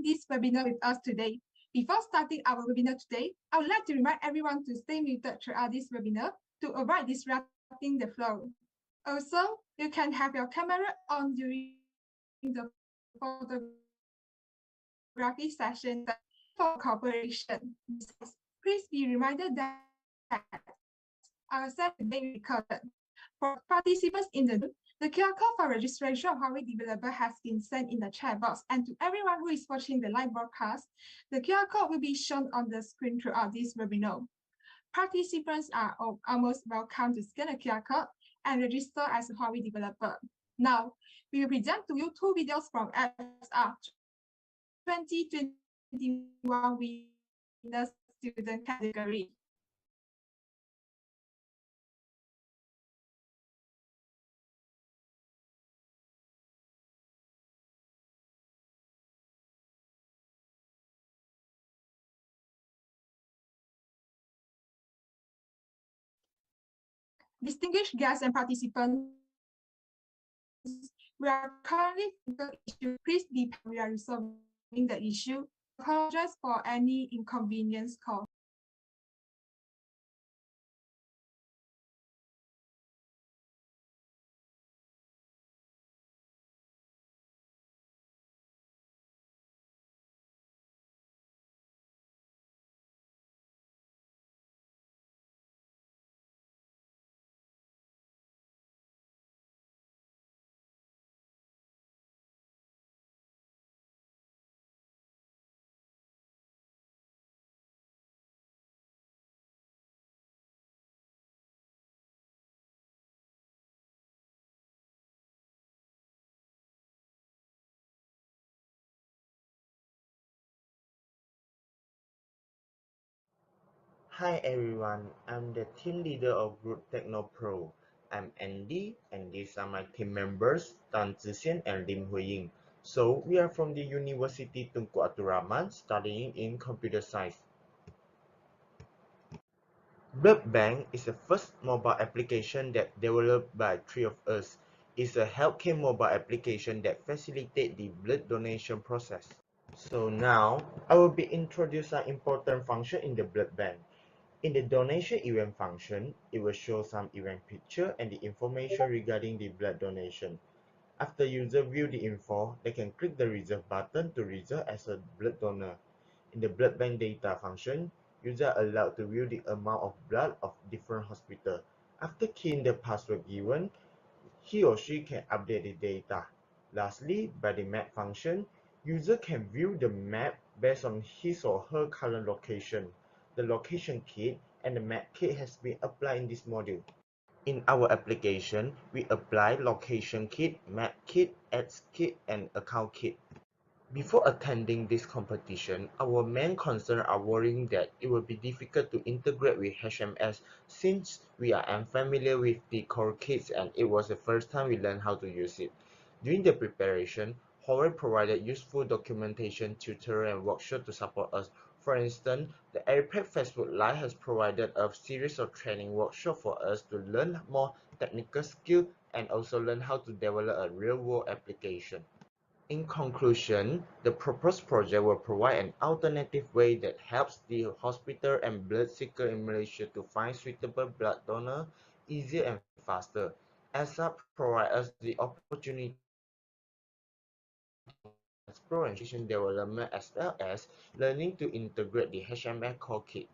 This webinar with us today. Before starting our webinar today, I would like to remind everyone to stay muted throughout this webinar to avoid disrupting the flow. Also, you can have your camera on during the photography session for cooperation. Please be reminded that our session may be recorded. For participants in the room, the QR code for registration of Huawei developer has been sent in the chat box, and to everyone who is watching the live broadcast, the QR code will be shown on the screen throughout this webinar. participants are almost welcome to scan a QR code and register as a Huawei developer. Now, we will present to you two videos from FSR 2021 Winner Student category. Distinguished guests and participants, we are currently the issue. Please be patient. We are resolving the issue. Apologize for any inconvenience caused. Hi everyone, I'm the team leader of Group Techno Pro. I'm Andy and these are my team members Tan Zixian and Lim Huiying. So we are from the University Tunku Abdul Rahman studying in computer science. Blood Bank is the first mobile application that developed by three of us. It's a healthcare mobile application that facilitates the blood donation process. So now I will be introducing an important function in the blood bank. In the donation event function, it will show some event picture and the information regarding the blood donation. After user view the info, they can click the reserve button to reserve as a blood donor. In the blood bank data function, user are allowed to view the amount of blood of different hospital. After keying the password given, he or she can update the data. Lastly, by the map function, user can view the map based on his or her current location. The location kit and the map kit has been applied in this module. In our application, we apply location kit, map kit, ads kit, and account kit. Before attending this competition, our main concern are worrying that it will be difficult to integrate with HMS since we are unfamiliar with the core kits and it was the first time we learned how to use it. During the preparation, Huawei provided useful documentation, tutorial, and workshop to support us. For instance, the AirPad Facebook Live has provided a series of training workshops for us to learn more technical skills and also learn how to develop a real-world application. In conclusion, the proposed project will provide an alternative way that helps the hospital and blood seeker in Malaysia to find suitable blood donor easier and faster. ASAP provides us the opportunity to explore and development as well as learning to integrate the HMS core kit.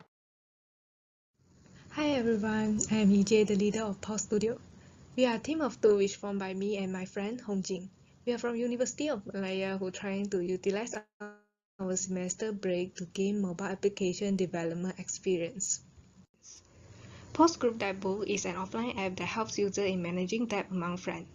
Hi everyone, I am EJ, the leader of Pulse Studio. We are a team of two which formed by me and my friend Hong Jing. We are from University of Malaya who are trying to utilize our semester break to gain mobile application development experience. Pulse Group Dashboard is an offline app that helps users in managing debt among friends.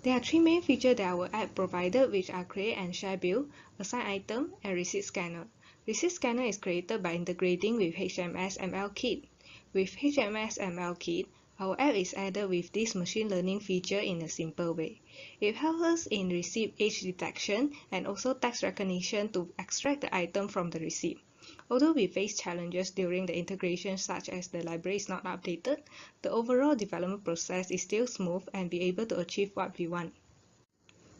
There are three main features that our app provided, which are create and share bill, assign item, and receipt scanner. Receipt scanner is created by integrating with HMS ML Kit. With HMS ML Kit, our app is added with this machine learning feature in a simple way. It helps us in receipt age detection and also text recognition to extract the item from the receipt. Although we face challenges during the integration such as the library is not updated, the overall development process is still smooth and be able to achieve what we want.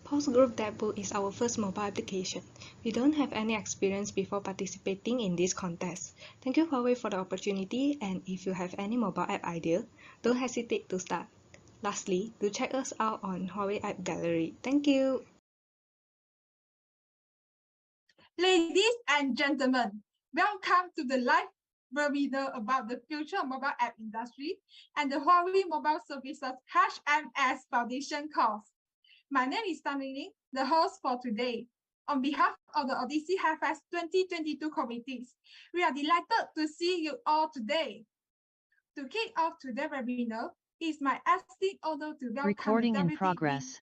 Pulse Group Dashboard is our first mobile application. We don't have any experience before participating in this contest. Thank you Huawei for the opportunity, and if you have any mobile app idea, don't hesitate to start. Lastly, do check us out on Huawei App Gallery. Thank you! Ladies and gentlemen, welcome to the live webinar about the future of mobile app industry and the Huawei Mobile Services HMS Foundation course. My name is Tan Ling, the host for today. On behalf of the Odyssey Hackfest 2022 committees, we are delighted to see you all today. To kick off today's webinar, it's my esteemed honor to welcome Recording the in Deputy progress.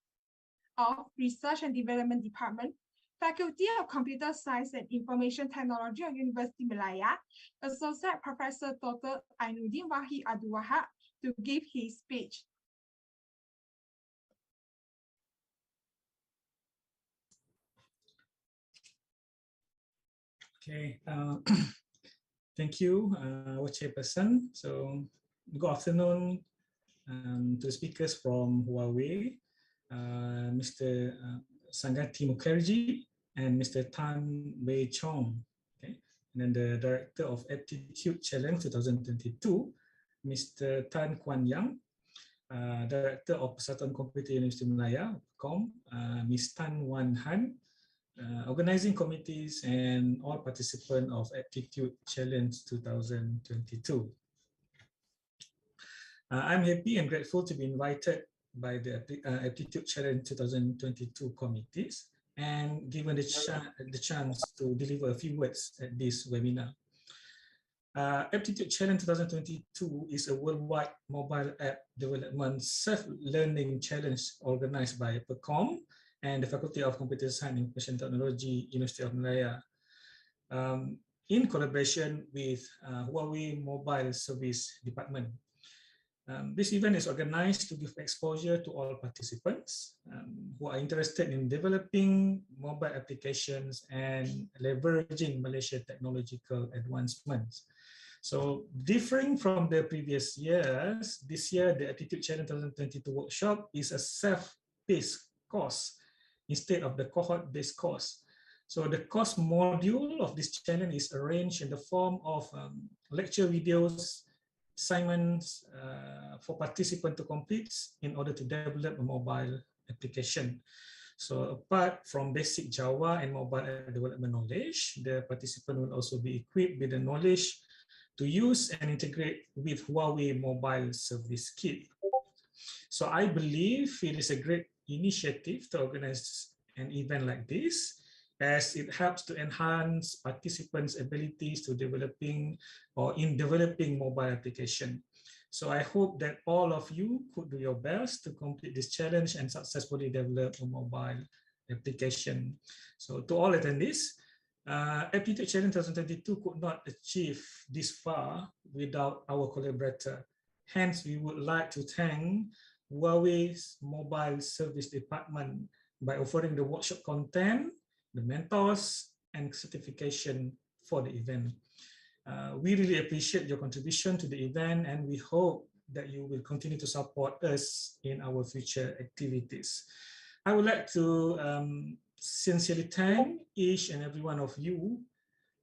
Dean of Research and Development Department, Faculty of Computer Science and Information Technology of University Malaya, Associate Professor Dr. Ainuddin Wahid Abdul Wahab, to give his speech. Okay, thank you, our chairperson. So, good afternoon to the speakers from Huawei, Mr. Sangati Mukherjee and Mr. Tan Wei Chong. Okay, and then the Director of Apptitude Challenge 2022, Mr. Tan Kuan Yang, Director of Persatuan Komputer Universiti Malaya, Ms. Tan Wan Han, organizing committees and all participants of Apptitude Challenge 2022. I'm happy and grateful to be invited by the Apptitude Challenge 2022 committees and given the chance to deliver a few words at this webinar. Apptitude Challenge 2022 is a worldwide mobile app development self-learning challenge organized by PERCOM and the Faculty of Computer Science and Information Technology, University of Malaya, in collaboration with Huawei Mobile Service Department. This event is organized to give exposure to all participants who are interested in developing mobile applications and leveraging Malaysian technological advancements. So differing from the previous years, this year the Apptitude Challenge 2022 workshop is a self-paced course instead of the cohort-based course. So the course module of this challenge is arranged in the form of lecture videos, assignments for participants to complete in order to develop a mobile application. So apart from basic Java and mobile development knowledge, the participant will also be equipped with the knowledge to use and integrate with Huawei Mobile Service Kit. So I believe it is a great initiative to organize an event like this, as it helps to enhance participants' abilities to developing mobile application. So I hope that all of you could do your best to complete this challenge and successfully develop a mobile application. So to all attendees, Apptitude Challenge 2022 could not achieve this far without our collaborator. Hence, we would like to thank Huawei's Mobile Service Department by offering the workshop content, the mentors, and certification for the event. We really appreciate your contribution to the event, and we hope that you will continue to support us in our future activities. I would like to sincerely thank each and every one of you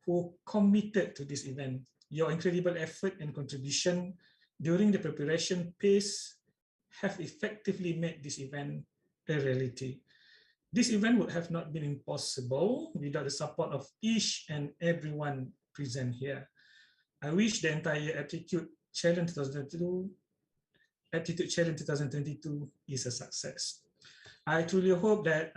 who committed to this event. Your incredible effort and contribution during the preparation phase have effectively made this event a reality. This event would have not been impossible without the support of each and everyone present here. I wish the entire Apptitude Challenge 2022 is a success. I truly hope that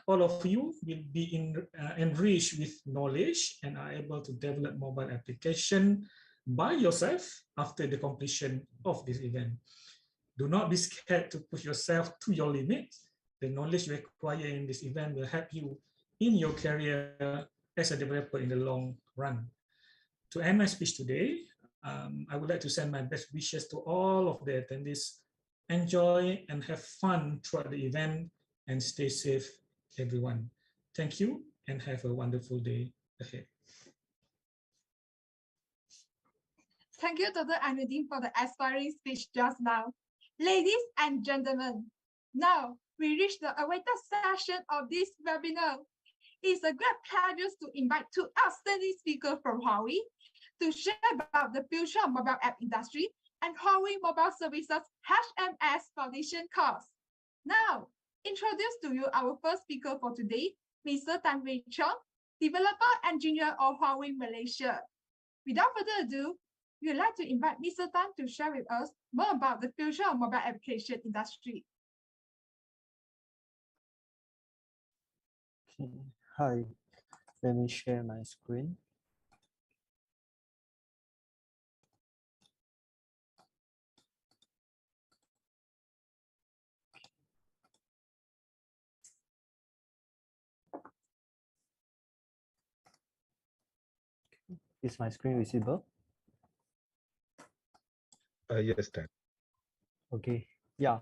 all of you will be enriched with knowledge and are able to develop mobile application by yourself after the completion of this event. Do not be scared to push yourself to your limits. The knowledge required in this event will help you in your career as a developer in the long run. To end my speech today, I would like to send my best wishes to all of the attendees. Enjoy and have fun throughout the event and stay safe, everyone. Thank you and have a wonderful day ahead. Thank you, Dr. Ainuddin, for the inspiring speech just now. Ladies and gentlemen, now we reach the awaited session of this webinar. It's a great pleasure to invite two outstanding speakers from Huawei to share about the future of mobile app industry and Huawei Mobile Services HMS Foundation course. Now, introduce to you our first speaker for today, Mr. Tan Wei Chong, Developer Engineer of Huawei Malaysia. Without further ado, we would like to invite Mr. Tan to share with us more about the future of mobile application industry. Okay. Hi, let me share my screen. Is my screen visible? Yes, Dan. Okay. Yeah.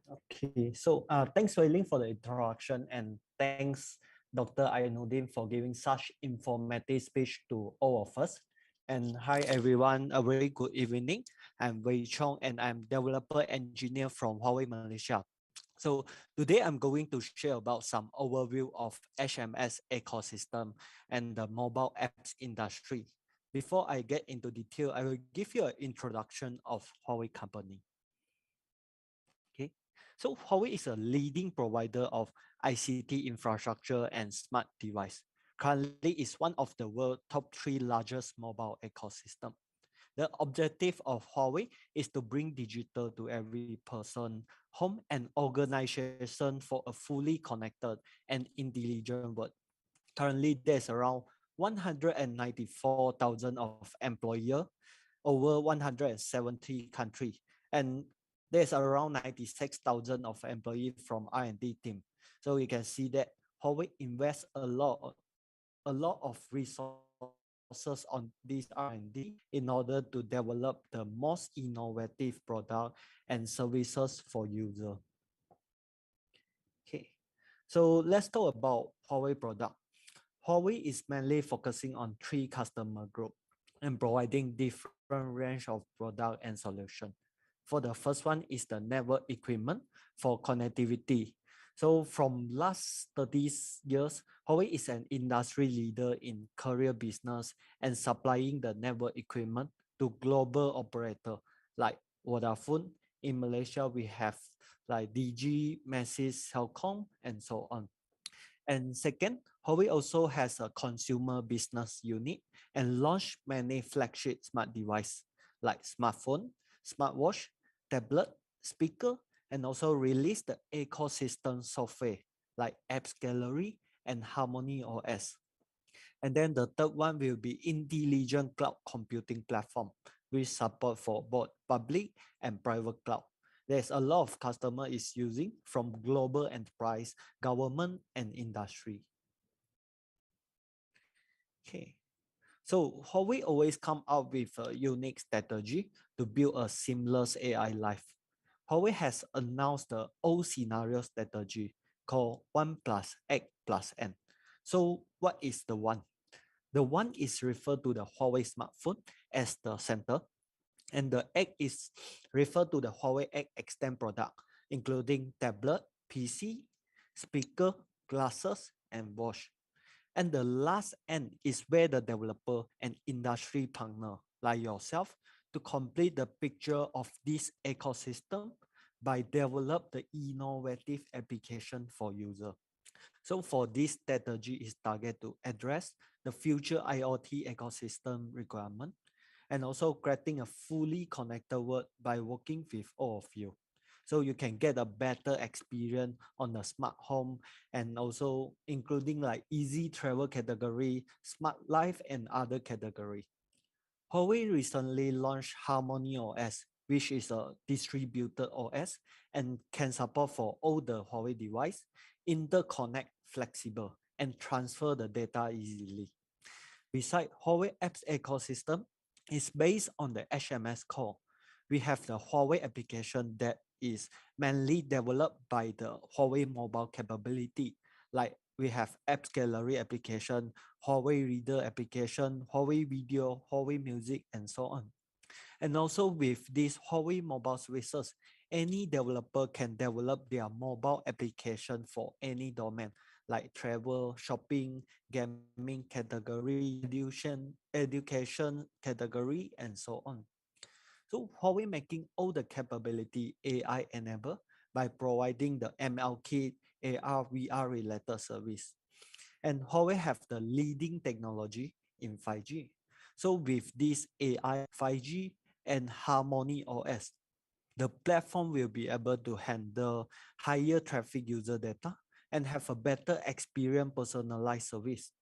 Okay. So thanks, Wei Ling, for the introduction, and thanks, Dr. Ainuddin, for giving such informative speech to all of us. And hi, everyone. A very good evening. I'm Wei Chong, and I'm developer engineer from Huawei, Malaysia. So today I'm going to share about some overview of HMS ecosystem and the mobile apps industry. Before I get into detail, I will give you an introduction of Huawei company. Okay, so Huawei is a leading provider of ICT infrastructure and smart device. Currently, is one of the world's top 3 largest mobile ecosystem. The objective of Huawei is to bring digital to every person, home, and organization for a fully connected and intelligent world. Currently, there's around 194,000 of employees over 170 countries, and there's around 96,000 of employees from R&D team. So you can see that Huawei invests a lot of resources on this R&D in order to develop the most innovative product and services for user. Okay, so let's talk about Huawei product. Huawei is mainly focusing on 3 customer group and providing different range of product and solution. For the first one is the network equipment for connectivity. So from last 30 years, Huawei is an industry leader in carrier business and supplying the network equipment to global operator like Vodafone. In Malaysia, we have like DG, Maxis, Telkom, and so on. And second, Huawei also has a consumer business unit and launched many flagship smart devices like smartphone, smartwatch, tablet, speaker, and also released the ecosystem software like Apps Gallery and Harmony OS. And then the third one will be intelligent cloud computing platform with support for both public and private cloud. There's a lot of customer is using from global enterprise, government, and industry. Okay. So Huawei always come up with a unique strategy to build a seamless AI life. Huawei has announced the O scenario strategy called 1 plus X plus N. So what is the one? The one is referred to the Huawei smartphone as the center, and the X is referred to the Huawei X Extend product, including tablet, PC, speaker, glasses, and watch. And the last N is where the developer and industry partner like yourself to complete the picture of this ecosystem by develop the innovative application for user. So for this strategy is target to address the future IoT ecosystem requirement and also creating a fully connected world by working with all of you. So you can get a better experience on the smart home and also including like easy travel category, smart life and other category. Huawei recently launched Harmony OS, which is a distributed OS and can support for all the Huawei device, interconnect flexible and transfer the data easily. Besides, Huawei apps ecosystem is based on the HMS core. We have the Huawei application that is mainly developed by the Huawei mobile capability. Like we have Apps Gallery application, Huawei Reader application, Huawei Video, Huawei Music, and so on. And also with these Huawei mobile services, any developer can develop their mobile application for any domain like travel, shopping, gaming category, education category, and so on. So Huawei making all the capability AI enabled by providing the ML kit, AR, VR related service. And Huawei have the leading technology in 5G. So with this AI 5G and Harmony OS, the platform will be able to handle higher traffic user data and have a better experience personalized service.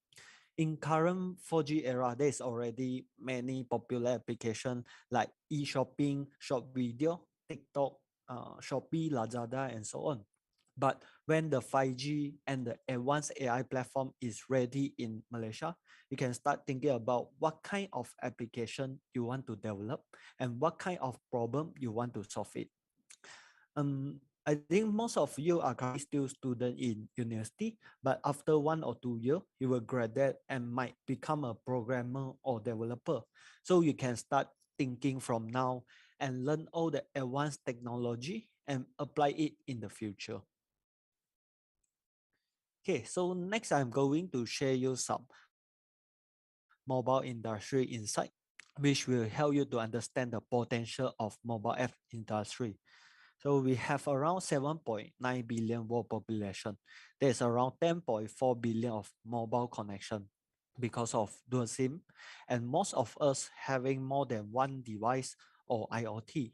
In current 4G era, there's already many popular applications like e-shopping, short video, TikTok, Shopee, Lazada, and so on. But when the 5G and the advanced AI platform is ready in Malaysia, you can start thinking about what kind of application you want to develop and what kind of problem you want to solve it. I think most of you are currently still student in university, but after 1 or 2 years, you will graduate and might become a programmer or developer. So you can start thinking from now and learn all the advanced technology and apply it in the future. Okay, so next I'm going to share you some mobile industry insight, which will help you to understand the potential of mobile app industry. So we have around 7.9 billion world population. There's around 10.4 billion of mobile connection because of dual SIM, and most of us having more than one device or IoT.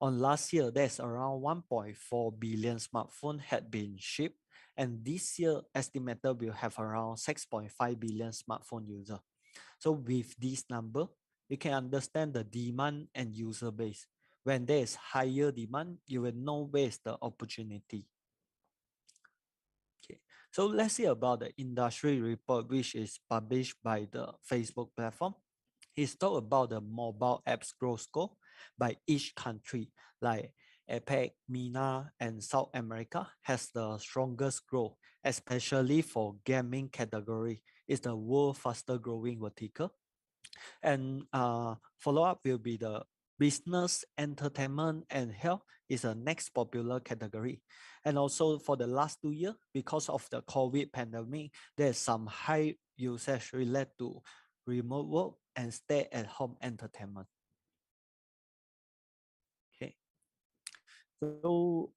On last year, there's around 1.4 billion smartphone had been shipped, and this year estimated will have around 6.5 billion smartphone user. So with this number, you can understand the demand and user base. When there is higher demand, you will know where is the opportunity. Okay, so let's see about the industry report which is published by the Facebook platform. It's talk about the mobile apps growth score by each country, like APEC, MENA, and South America has the strongest growth, especially for gaming category. It's the world faster growing vertical. And follow up will be the business, entertainment, and health is the next popular category. And also for the last 2 years, because of the COVID pandemic, there's some high usage related to remote work and stay at home entertainment. Okay. So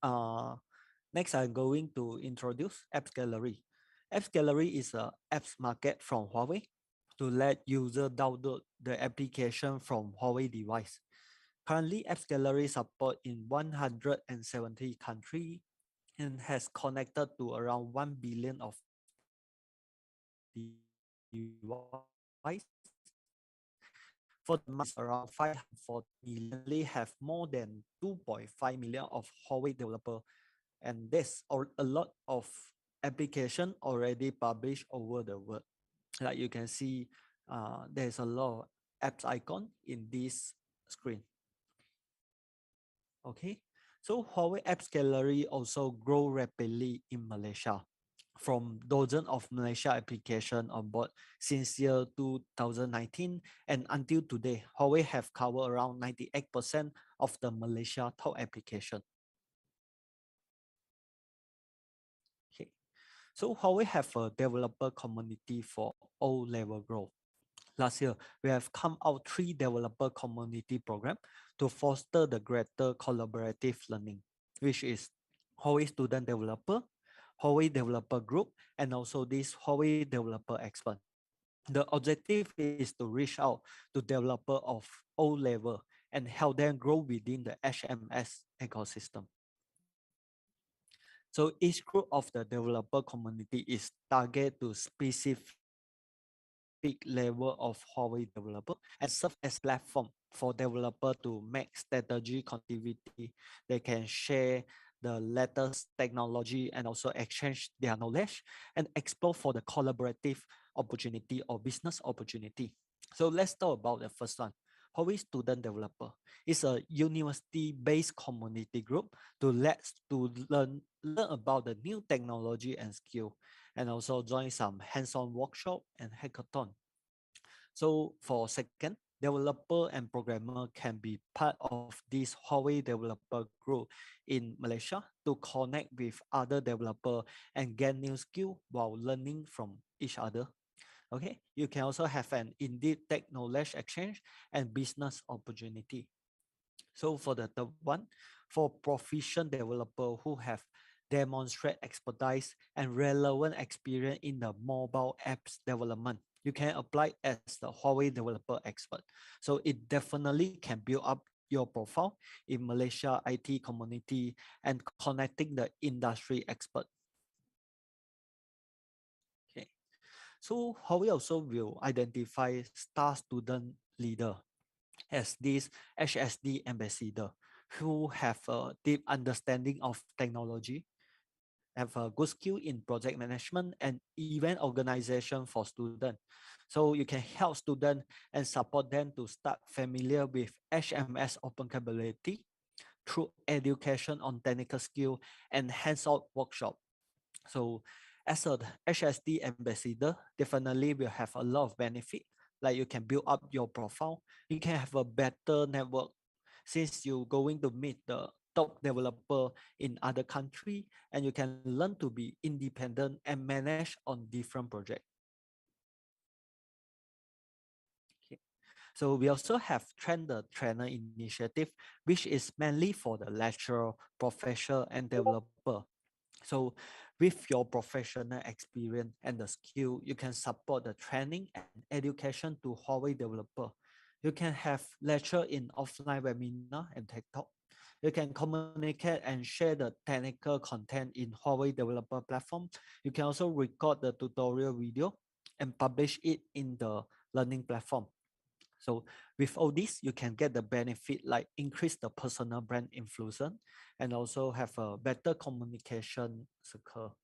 next I'm going to introduce Apps Gallery. Apps Gallery is a apps market from Huawei to let user download the application from Huawei device. Currently, Apps Gallery support in 170 countries and has connected to around 1 billion of device. For the market is around 540 million, only have more than 2.5 million of Huawei developer, and there's a lot of application already published over the world. Like you can see, there's a lot of apps icon in this screen. Okay, so Huawei Apps Gallery also grow rapidly in Malaysia. From dozen of Malaysia application on board since year 2019 and until today, Huawei have covered around 98% of the Malaysia top application. Okay, so Huawei have a developer community for all level growth. Last year, we have come out 3 developer community program to foster the greater collaborative learning, which is Huawei Student Developer, Huawei Developer Group, and also this Huawei Developer Expert. The objective is to reach out to developer of all level and help them grow within the HMS ecosystem. So each group of the developer community is targeted to specific level of Huawei developer and serve as platform for developer to make strategy connectivity. They can share the latest technology and also exchange their knowledge and explore for the collaborative opportunity or business opportunity. So let's talk about the first one. Huawei Student Developer is a university-based community group to let students learn about the new technology and skill, and also join some hands-on workshop and hackathon. So for second, developer and programmer can be part of this Huawei developer group in Malaysia to connect with other developer and get new skill while learning from each other. Okay, you can also have an in-depth tech knowledge exchange and business opportunity. So for the third one, for proficient developer who have demonstrate expertise and relevant experience in the mobile apps development, you can apply as the Huawei developer expert. So it definitely can build up your profile in Malaysia IT community and connecting the industry expert. Okay. So Huawei also will identify star student leader as this HSD ambassador who have a deep understanding of technology have a good skill in project management and event organization for students. So you can help students and support them to start familiar with HMS open capability through education on technical skill and hands-on workshop. So as a HSD ambassador, definitely will have a lot of benefit. Like you can build up your profile, you can have a better network since you're going to meet the top developer in other country, and you can learn to be independent and manage on different projects. Okay. So we also have Train the Trainer initiative, which is mainly for the lecturer, professor, and developer. So with your professional experience and the skill, you can support the training and education to Huawei developer. You can have lecture in offline webinar and tech talk. You can communicate and share the technical content in Huawei developer platform. You can also record the tutorial video and publish it in the learning platform. So with all this, you can get the benefit like increase the personal brand influence and also have a better communication circle.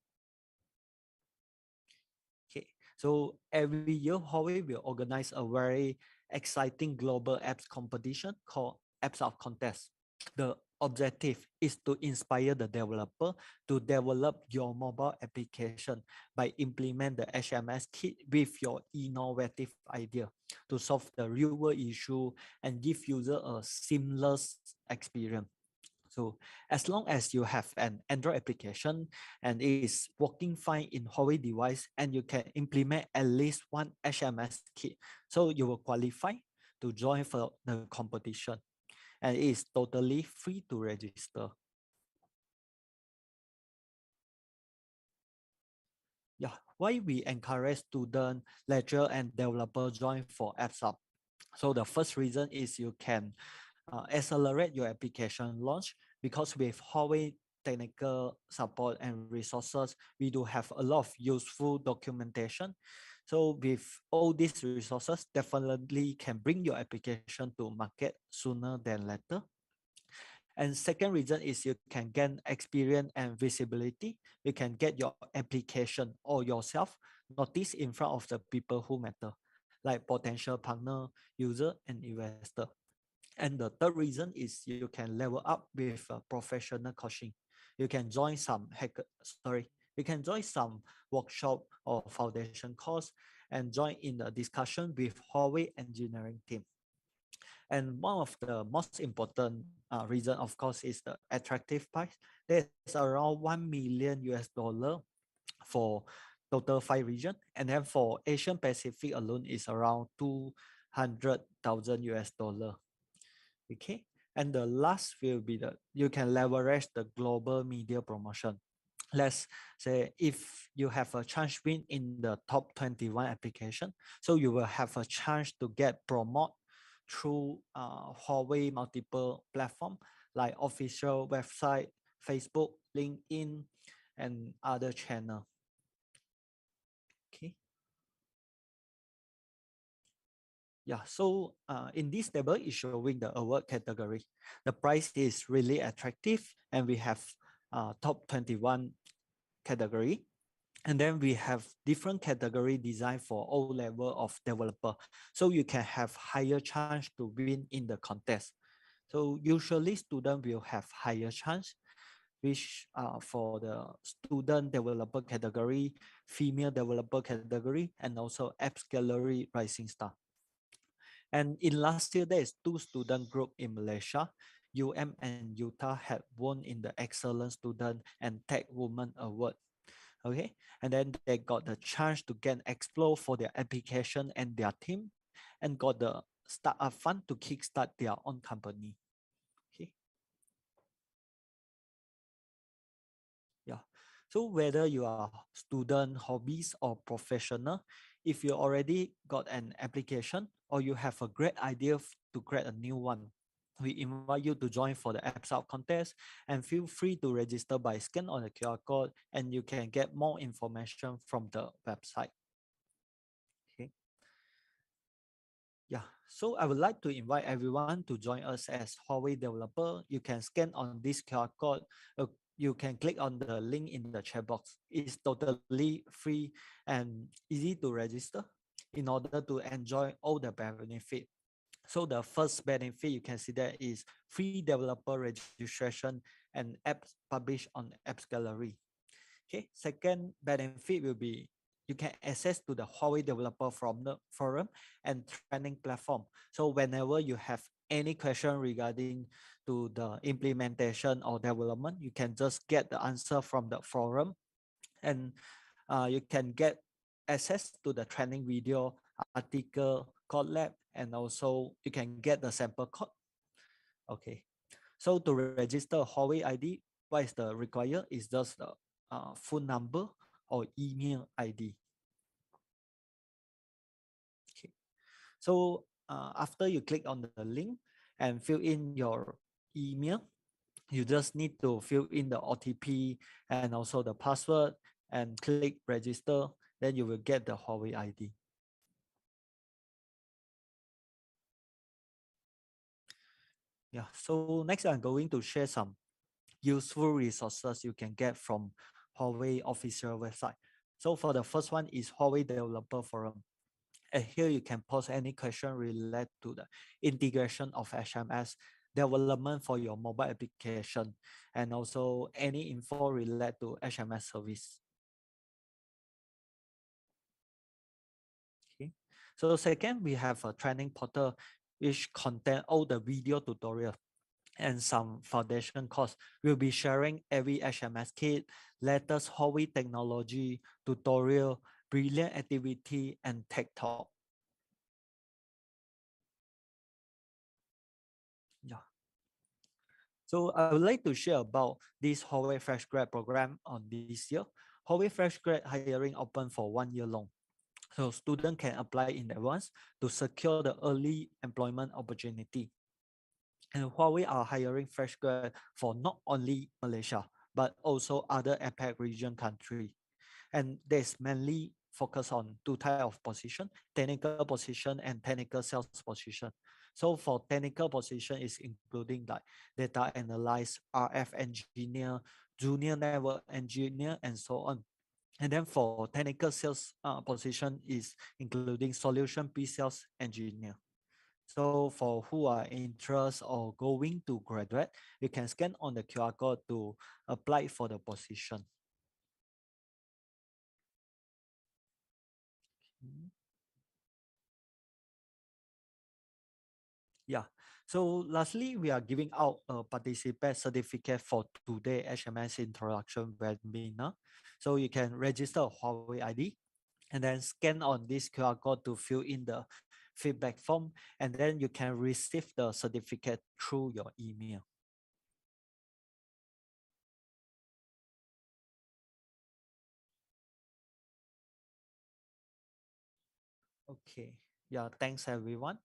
Okay, so every year Huawei will organize a very exciting global apps competition called Apps of Contest. The objective is to inspire the developer to develop your mobile application by implement the HMS kit with your innovative idea to solve the real world issue and give user a seamless experience. So as long as you have an Android application and it is working fine in Huawei device and you can implement at least one HMS kit, so you will qualify to join for the competition, and it is totally free to register. Yeah, why we encourage student, lecturer, and developer join for AppsUp. So the first reason is you can accelerate your application launch because with Huawei technical support and resources, we do have a lot of useful documentation. So with all these resources, definitely can bring your application to market sooner than later. And second reason is you can gain experience and visibility. You can get your application or yourself noticed in front of the people who matter, like potential partner, user, and investor. And the third reason is you can level up with professional coaching. You can join some you can join some workshop or foundation course and join in the discussion with Huawei engineering team. And one of the most important reason, of course, is the attractive price. There's around 1 million US dollar for total 5 region. And then for Asian Pacific alone is around 200,000 US dollar. Okay. And the last will be the, you can leverage the global media promotion. Let's say if you have a chance win in the top 21 application, so you will have a chance to get promote through Huawei multiple platform like official website, Facebook, LinkedIn, and other channel. Okay. Yeah, so in this table is showing the award category. The price is really attractive, and we have top 21 category. And then we have different category designed for all level of developer. So you can have higher chance to win in the contest. So usually student will have higher chance, which for the student developer category, female developer category, and also apps gallery rising star. And in last year, there is two student group in Malaysia, and Utah had won in the Excellent Student and Tech Woman Award. Okay, and then they got the chance to get explore for their application and their team, and got the startup fund to kickstart their own company. Okay. Yeah. So whether you are student, hobbies, or professional, if you already got an application or you have a great idea to create a new one, we invite you to join for the Apps Out contest, and feel free to register by scan on the QR code, and you can get more information from the website. Okay. Yeah, so I would like to invite everyone to join us as Huawei developer. You can scan on this QR code you can click on the link in the chat box. It's totally free and easy to register in order to enjoy all the benefit. So the first benefit you can see there is free developer registration and apps published on Apps Gallery. Okay, second benefit will be you can access to the Huawei developer from the forum and training platform. So whenever you have any question regarding to the implementation or development, you can just get the answer from the forum, and you can get access to the training video, article, code lab, and also you can get the sample code. Okay, so to register Huawei ID, what is the require is just the phone number or email ID. Okay, so after you click on the link and fill in your email, you just need to fill in the OTP and also the password and click register. Then you will get the Huawei ID. Yeah, so next I'm going to share some useful resources you can get from Huawei official website. So for the first one is Huawei Developer Forum. And here you can post any question related to the integration of HMS, development for your mobile application, and also any info related to HMS service. Okay. So second, we have a training portal which contain all the video tutorial and some foundation course. We'll be sharing every HMS kit, latest Huawei technology, tutorial, brilliant activity, and tech talk. Yeah. So I would like to share about this Huawei Fresh Grad program on this year. Huawei Fresh Grad hiring open for 1 year long. So students can apply in advance to secure the early employment opportunity. And Huawei are hiring fresh grad for not only Malaysia, but also other APAC region country. And there's mainly focus on two type of position, technical position and technical sales position. So for technical position is including like data analyst, RF engineer, junior network engineer, and so on. And then for technical sales position is including solution pre-sales engineer. So for who are interested or going to graduate, you can scan on the QR code to apply for the position. Yeah. So lastly, we are giving out a participant certificate for today HMS introduction webinar. So you can register a Huawei ID and then scan on this QR code to fill in the feedback form, and then you can receive the certificate through your email. Okay. Yeah, thanks everyone.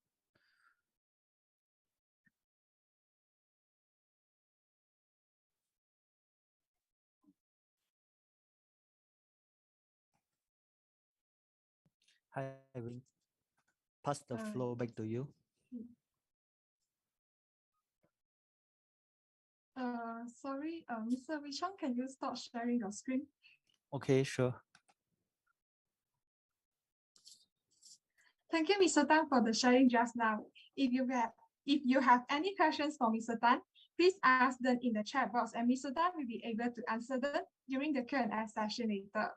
Hi, Wing. Pass the floor back to you. Sorry, Mr. Wichon, can you stop sharing your screen? Okay, sure. Thank you, Mr. Tan, for the sharing just now. If you have any questions for Mr. Tan, please ask them in the chat box, and Mr. Tan will be able to answer them during the Q&A session later.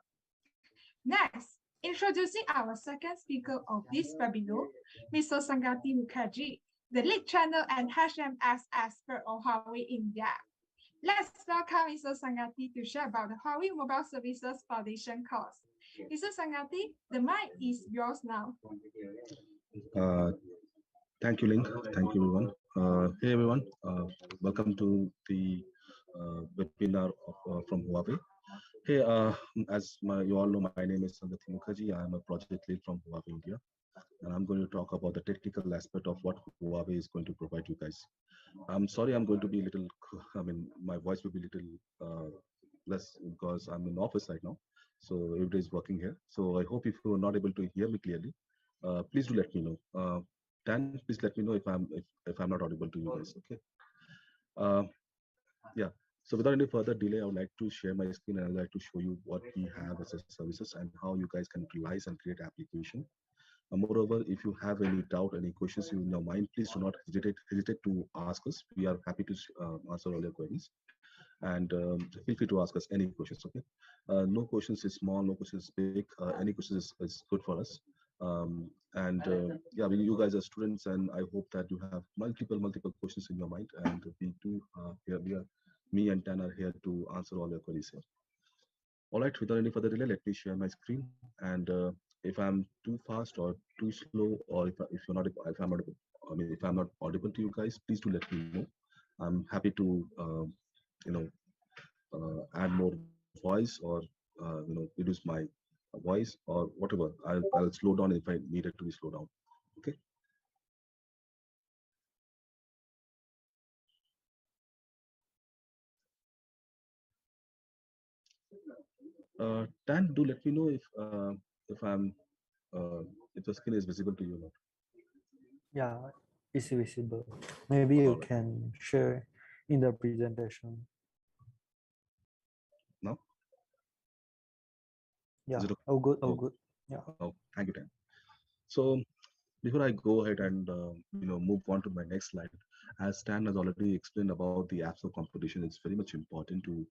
Next, introducing our second speaker of this webinar, Mr. Sanggati Mukherjee, the lead channel and HMS expert of Huawei India. Let's welcome Mr. Sanggati to share about the Huawei Mobile Services Foundation course. Mr. Sanggati, the mic is yours now. Thank you, Link. Thank you, everyone. Hey, everyone. Welcome to the webinar from Huawei. Hey, as you all know, my name is Sanggati Mukherjee. I am a project lead from Huawei India, and I'm going to talk about the technical aspect of what Huawei is going to provide you guys. I'm sorry, I'm going to be a little, my voice will be a little less because I'm in the office right now. So everybody is working here. So I hope if you're not able to hear me clearly, please do let me know. Dan, please let me know if I'm not audible to you guys. Okay. Yeah. So without any further delay, I would like to share my screen and I'd like to show you what we have as a services and how you guys can utilize and create application. Moreover, if you have any doubt, any questions in your mind, please do not hesitate to ask us. We are happy to answer all your queries, and feel free to ask us any questions. Okay, no questions is small, no questions is big. Any questions is good for us. And yeah, you guys are students, and I hope that you have multiple questions in your mind, and we do here we are, me and Dan are here to answer all your queries here. All right, without any further delay, let me share my screen. And if I'm too fast or too slow, or if you're not, if I'm not, I mean, if I'm not audible to you guys, please do let me know. I'm happy to, you know, add more voice or, reduce my voice or whatever. I'll slow down if I needed to be slowed down. Okay. Dan, do let me know if I'm if the screen is visible to you or not. Yeah, it's visible. Maybe All you right. can share in the presentation. Now, is Yeah, it okay? oh good, oh Oh, good. Yeah. oh, thank you, Dan. So before I go ahead and move on to my next slide, as Stan has already explained about the apps of competition, it's very much important to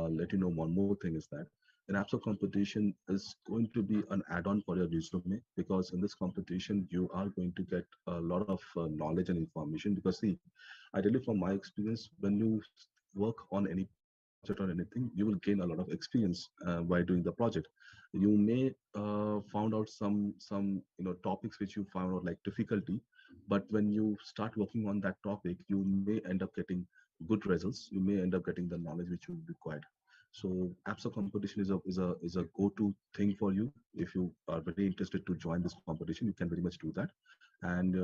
let you know one more thing is that an apps of competition is going to be an add-on for your resume, because in this competition you are going to get a lot of knowledge and information. Because see, I tell you from my experience, when you work on any project or anything, you will gain a lot of experience by doing the project. You may found out some topics which you found out like difficulty, but when you start working on that topic, you may end up getting good results. You may end up getting the knowledge which you required. So apps of competition is a go-to thing for you. If you are very interested to join this competition, you can very much do that. And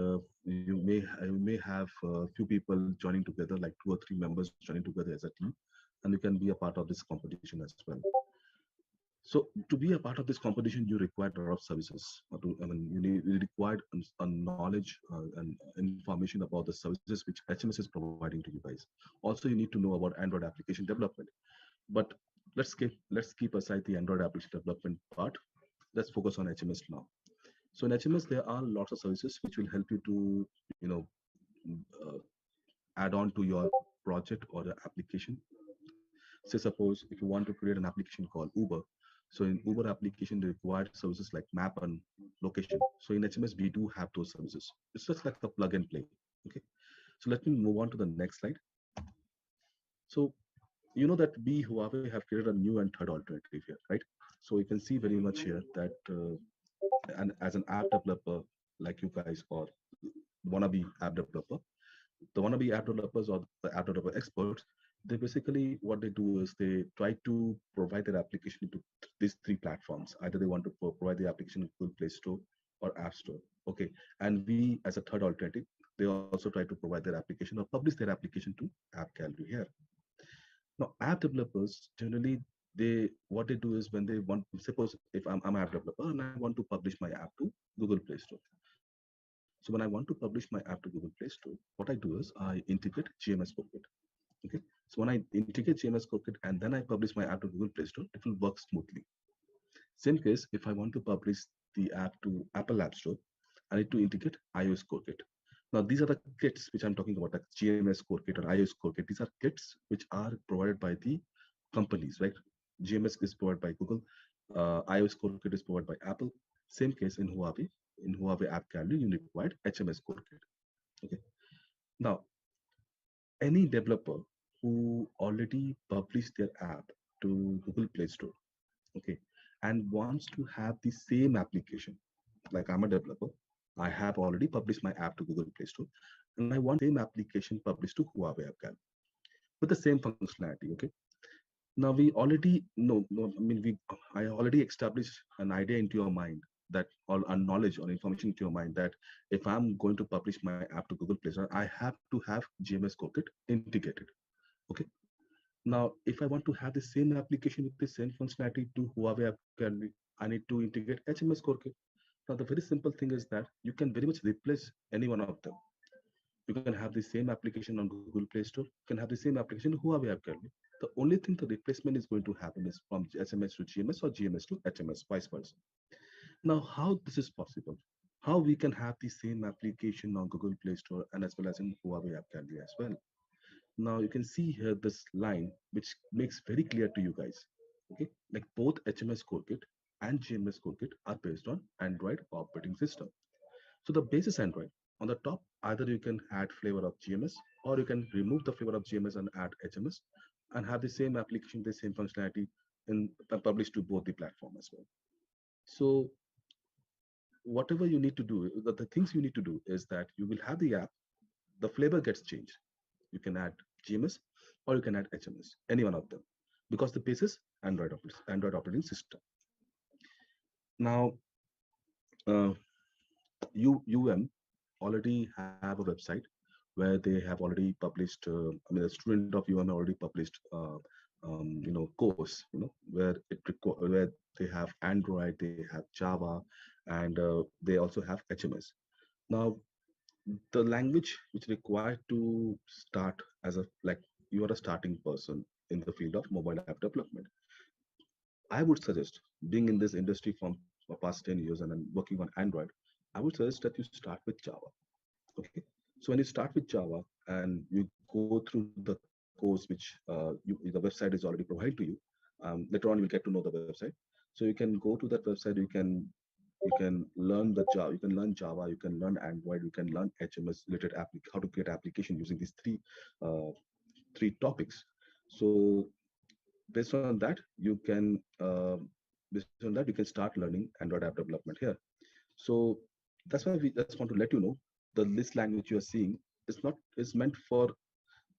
you may have a few people joining together, like 2 or 3 members joining together as a team, and you can be a part of this competition as well. So to be a part of this competition, you require a lot of services. You require a knowledge and information about the services which HMS is providing to you guys. Also, you need to know about Android application development. But let's keep aside the Android application development part. Let's focus on HMS now. So in HMS, there are lots of services which will help you to, uh, add on to your project or the application. Say suppose if you want to create an application called Uber. So in Uber application, they require services like map and location. So in HMS, we do have those services. It's just like a plug and play. Okay. So let me move on to the next slide. So you know that we Huawei have created a new and third alternative here, right? So you can see very much here that and as an app developer like you guys, or wannabe app developer, the wannabe app developers or the app developer experts, they basically what they do is they try to provide their application to these 3 platforms. Either they want to provide the application in Google Play Store or App Store. Okay, and we as a third alternative, they also try to provide their application or publish their application to App Gallery here. Now, app developers generally, they what they do is when they want, suppose if I'm an app developer and I want to publish my app to Google Play Store. So when I want to publish my app to Google Play Store, what I do is I integrate GMS Cockpit. Okay. So when I integrate GMS Cockpit and then I publish my app to Google Play Store, it will work smoothly. Same case, if I want to publish the app to Apple App Store, I need to integrate iOS Cockpit. Now, these are the kits which I'm talking about, like GMS Cockpit or iOS Cockpit. These are kits which are provided by the companies, right? GMS is provided by Google, iOS Cockpit is provided by Apple. Same case in Huawei. In Huawei App Gallery, you required HMS Cockpit. Okay. Now, any developer who already published their app to Google Play Store, okay, and wants to have the same application, like I'm a developer, I have already published my app to Google Play Store, and I want the same application published to Huawei App Gallery with the same functionality. Okay. Now we already know. No, I mean, I already established an idea into your mind, that or a knowledge or information into your mind, that if I'm going to publish my app to Google Play Store, I have to have GMS Cockpit integrated. Okay. Now, if I want to have the same application with the same functionality to Huawei App Gallery, I need to integrate HMS Cockpit. Now, the very simple thing is that you can very much replace any one of them. You can have the same application on Google Play Store. You can have the same application on Huawei App Gallery. The only thing the replacement is going to happen is from SMS to GMS or GMS to HMS, vice versa. Now, how this is possible? How we can have the same application on Google Play Store and as well as in Huawei App Gallery as well. Now you can see here this line, which makes very clear to you guys. Okay, like both HMS CoreKit and GMS CoreKit are based on Android operating system. So the base is Android. On the top, either you can add flavor of GMS or you can remove the flavor of GMS and add HMS and have the same application, the same functionality in published to both the platform as well. So whatever you need to do, the things you need to do is that you will have the app, the flavor gets changed. You can add GMS or you can add HMS, any one of them, because the base is Android operating system. Now, uh, UM already have a website where they have already published. I mean, a student of UM already published, course, where they have Android, they have Java, and they also have HMS. Now, the language which required to start as a like you are a starting person in the field of mobile app development, I would suggest, being in this industry from the past 10 years and then working on Android, I would suggest that you start with Java. Okay, so when you start with Java and you go through the course which the website is already provided to you, later on you'll get to know the website. So you can go to that website, you can learn the Java, you can learn Java, you can learn Android, you can learn HMS related how to create application using these uh, three topics. So based on that, you can start learning Android app development here. So that's why we just want to let you know the list language you are seeing is meant for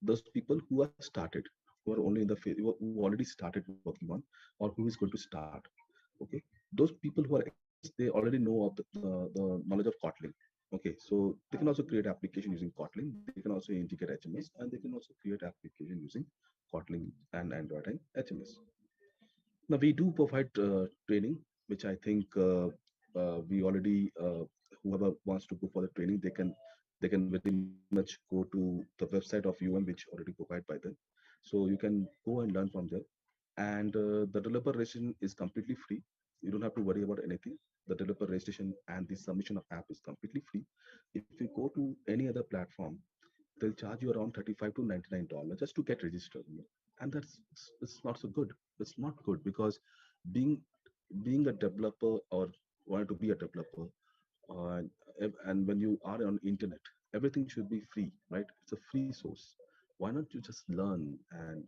those people who are started, who are only in the phase, who already started working on, or who is going to start. Okay, those people who are experienced, they already know of the knowledge of Kotlin. Okay, so they can also create application using Kotlin. They can also integrate HMS, and they can also create application using Kotlin and Android and HMS. Now we do provide training, which I think we already whoever wants to go for the training, they can very much go to the website of UM, which already provided by them. So you can go and learn from there. And the developer registration is completely free. You don't have to worry about anything. The developer registration and the submission of app is completely free. If you go to any other platform, they'll charge you around $35 to $99 just to get registered. And that's it's not so good. It's not good because being being a developer or wanting to be a developer, uh, and when you are on internet, everything should be free, right? It's a free source. Why not you just learn and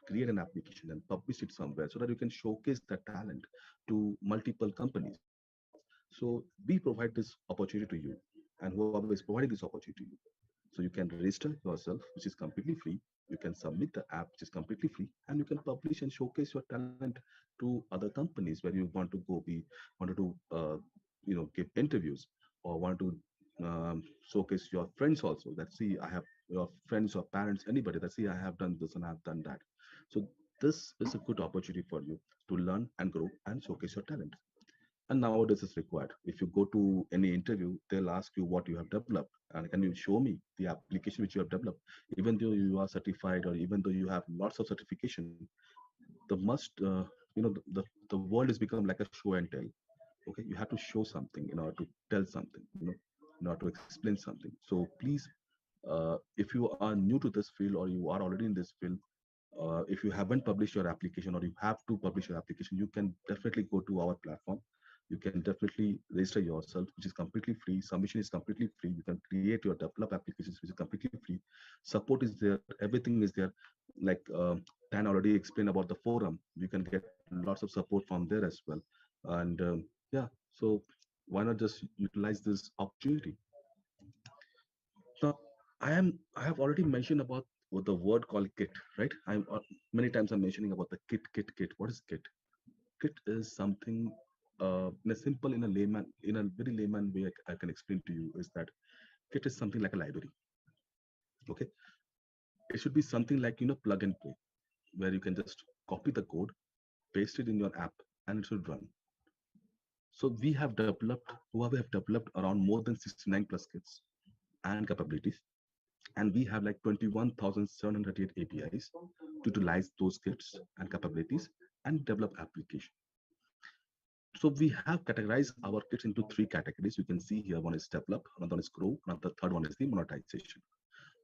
create an application and publish it somewhere so that you can showcase that talent to multiple companies? So we provide this opportunity to you, and Huawei is providing this opportunity to you. So you can register yourself, which is completely free. You can submit the app, which is completely free, and you can publish and showcase your talent to other companies where you want to go be wanted to give interviews or want to showcase your friends also. That see, I have your friends or parents, anybody that see I have done this and I have done that. So this is a good opportunity for you to learn and grow and showcase your talent. And nowadays it's required. If you go to any interview, they'll ask you what you have developed and can you show me the application which you have developed. Even though you are certified or even though you have lots of certification, the must the world has become like a show and tell. Okay, you have to show something in order to tell something, in order to explain something. So please, if you are new to this field or you are already in this field, if you haven't published your application or you have to publish your application, you can definitely go to our platform. You can definitely register yourself, which is completely free. Submission is completely free. You can create your develop applications, which is completely free. Support is there. Everything is there. Like Dan already explained about the forum. You can get lots of support from there as well. And yeah, so why not just utilize this opportunity? Now, I have already mentioned about what the word called Git, right? I'm many times I'm mentioning about the Git. What is Git? Git is something in a layman, in a very layman way I can explain to you is that Git is something like a library. Okay, it should be something like plug and play, where you can just copy the code, paste it in your app, and it should run. So Huawei have developed around more than 69 plus kits and capabilities. And we have like 21,738 APIs to utilize those kits and capabilities and develop application. So we have categorized our kits into three categories. You can see here, one is develop, another one is grow, another third one is the monetization.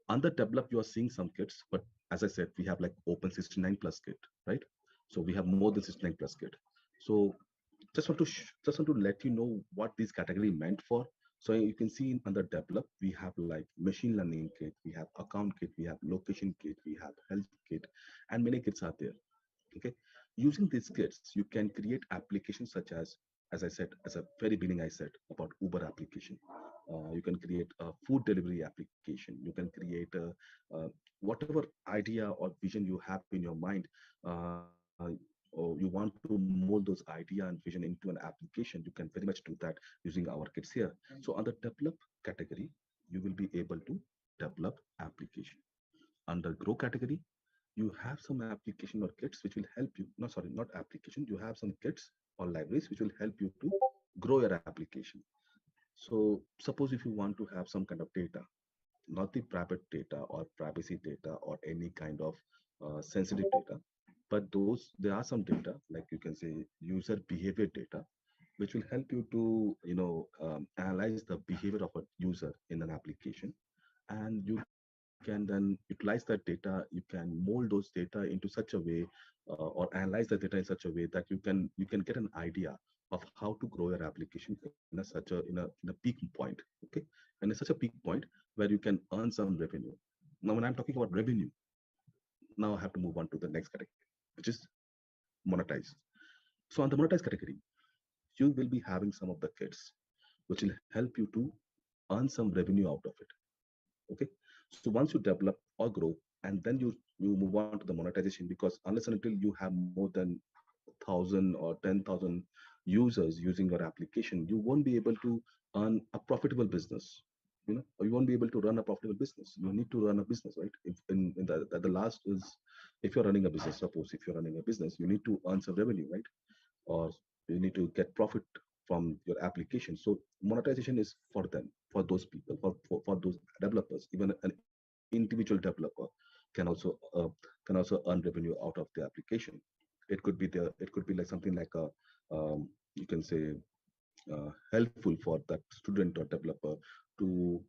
Under develop, you are seeing some kits, but as I said, we have like open 69 plus kit, right? So we have more than 69 plus kit. So just want to let you know what this category meant for. So you can see under develop, we have like machine learning kit, we have account kit, we have location kit, we have health kit, and many kits are there. Okay, using these kits, you can create applications such as I said, as a very beginning, I said about Uber application. You can create a food delivery application. You can create whatever idea or vision you have in your mind, uh, or you want to mold those idea and vision into an application. You can very much do that using our kits here. So under develop category, you will be able to develop application. Under grow category, you have some application or kits which will help you, no sorry, not application, you have some kits or libraries which will help you to grow your application. So suppose if you want to have some kind of data, not the private data or privacy data or any kind of sensitive data, but those there are some data like you can say user behavior data which will help you to analyze the behavior of a user in an application, and you can then utilize that data. You can mold those data into such a way, or analyze the data in such a way that you can get an idea of how to grow your application in a such a peak point. Okay, and it's such a peak point where you can earn some revenue. Now when I'm talking about revenue, now I have to move on to the next category, which is monetize. So on the monetize category, you will be having some of the kits which will help you to earn some revenue out of it. Okay, so once you develop or grow, and then you move on to the monetization, because unless and until you have more than 1,000 or 10,000 users using your application, you won't be able to earn a profitable business. Or you won't be able to run a profitable business. You need to run a business, right? If in the last is, if you're running a business, suppose if you're running a business, you need to earn some revenue, right? Or you need to get profit from your application. So monetization is for them, for those people, for those developers. Even an individual developer can also earn revenue out of the application. It could be like something like a, you can say, helpful for that student or developer to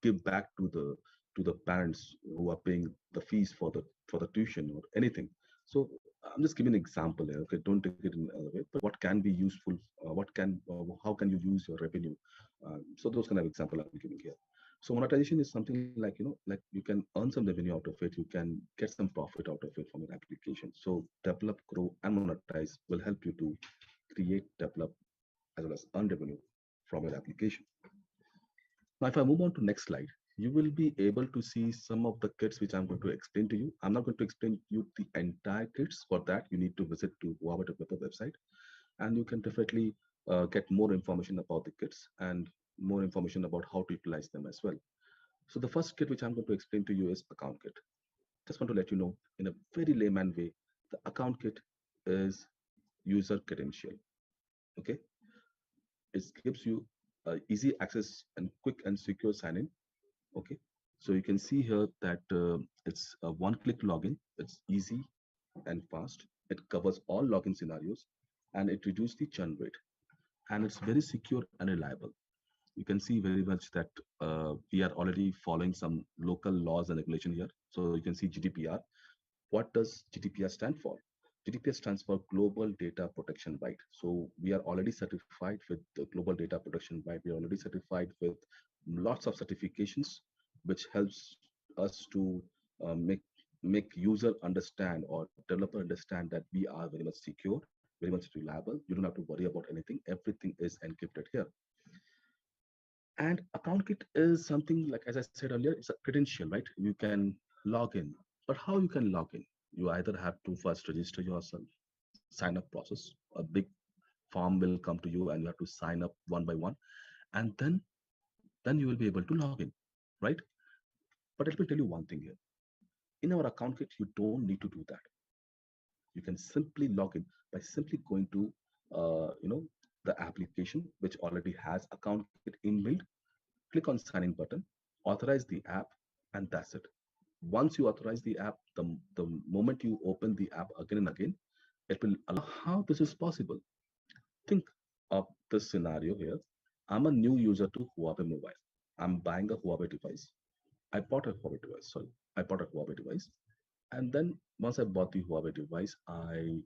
give back to the parents who are paying the fees for the tuition or anything. So I'm just giving an example here. Okay, don't take it in another way, but what can be useful, how can you use your revenue. So those kind of example I'm giving here. So monetization is something like, like you can earn some revenue out of it, you can get some profit out of it from your application. So develop, grow, and monetize will help you to create, develop, as well as earn revenue from your application. Now, if I move on to next slide, you will be able to see some of the kits which I'm going to explain to you. I'm not going to explain you the entire kits. For that, you need to visit to Huawei developer website, and you can definitely get more information about the kits and more information about how to utilize them as well. So the first kit which I'm going to explain to you is account kit. Just want to let you know in a very layman way, the account kit is user credential. Okay, it gives you easy access and quick and secure sign in. Okay, so you can see here that it's a one-click login. It's easy and fast. It covers all login scenarios, and it reduces the churn rate. And it's very secure and reliable. You can see very much that we are already following some local laws and regulation here. So you can see GDPR. What does GDPR stand for? GDPR stands for Global Data Protection Right. So we are already certified with the Global Data Protection Right. We are already certified with lots of certifications, which helps us to make user understand or developer understand that we are very much secure, very much reliable. You don't have to worry about anything. Everything is encrypted here. And account kit is something like, as I said earlier, it's a credential, right? You can log in. But how you can log in? You either have to first register yourself, sign up process. A big form will come to you and you have to sign up one by one. And then you will be able to log in, right? But let me tell you one thing here. In our account kit, you don't need to do that. You can simply log in by simply going to the application which already has account kit inbuilt. Click on sign in button, authorize the app, and that's it. Once you authorize the app, the moment you open the app again and again, it will allow. How this is possible? Think of this scenario here. I'm a new user to Huawei mobile. I'm buying a Huawei device. I bought a Huawei device. Sorry, I bought a Huawei device. And then once I bought the Huawei device, I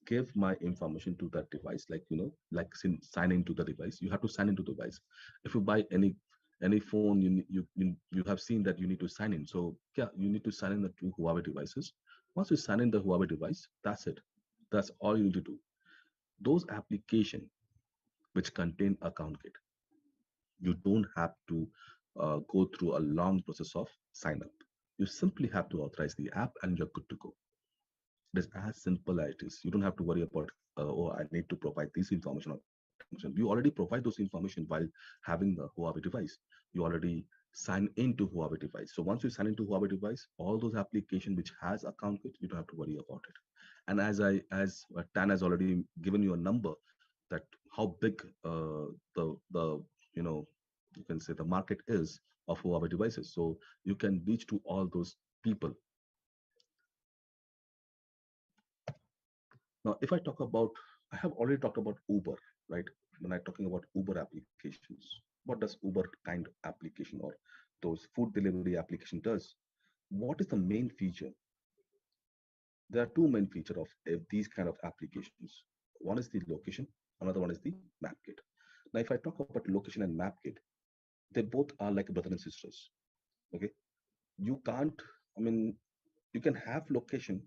gave my information to that device, like like sign into the device. You have to sign into the device. If you buy any phone, you have seen that you need to sign in. So yeah, you need to sign in the two Huawei devices. Once you sign in the Huawei device, that's it. That's all you need to do. Those application which contain account kit, you don't have to go through a long process of sign up. You simply have to authorize the app and you're good to go. It is as simple as it is. You don't have to worry about, oh, I need to provide this information or that information. You already provide those information while having the Huawei device. You already sign into Huawei device. So once you sign into Huawei device, all those application which has account kit, you don't have to worry about it. And as Tan has already given you a number that how big the you know you can say the market is of Huawei devices. So you can reach to all those people. Now, if I talk about, I have already talked about Uber, right? When I'm talking about Uber applications, what does Uber kind of application or those food delivery application does? What is the main feature? There are two main features of these kind of applications. One is the location, another one is the map kit. Now, if I talk about location and map kit, they both are like brother and sisters. Okay, you can't. I mean, you can have location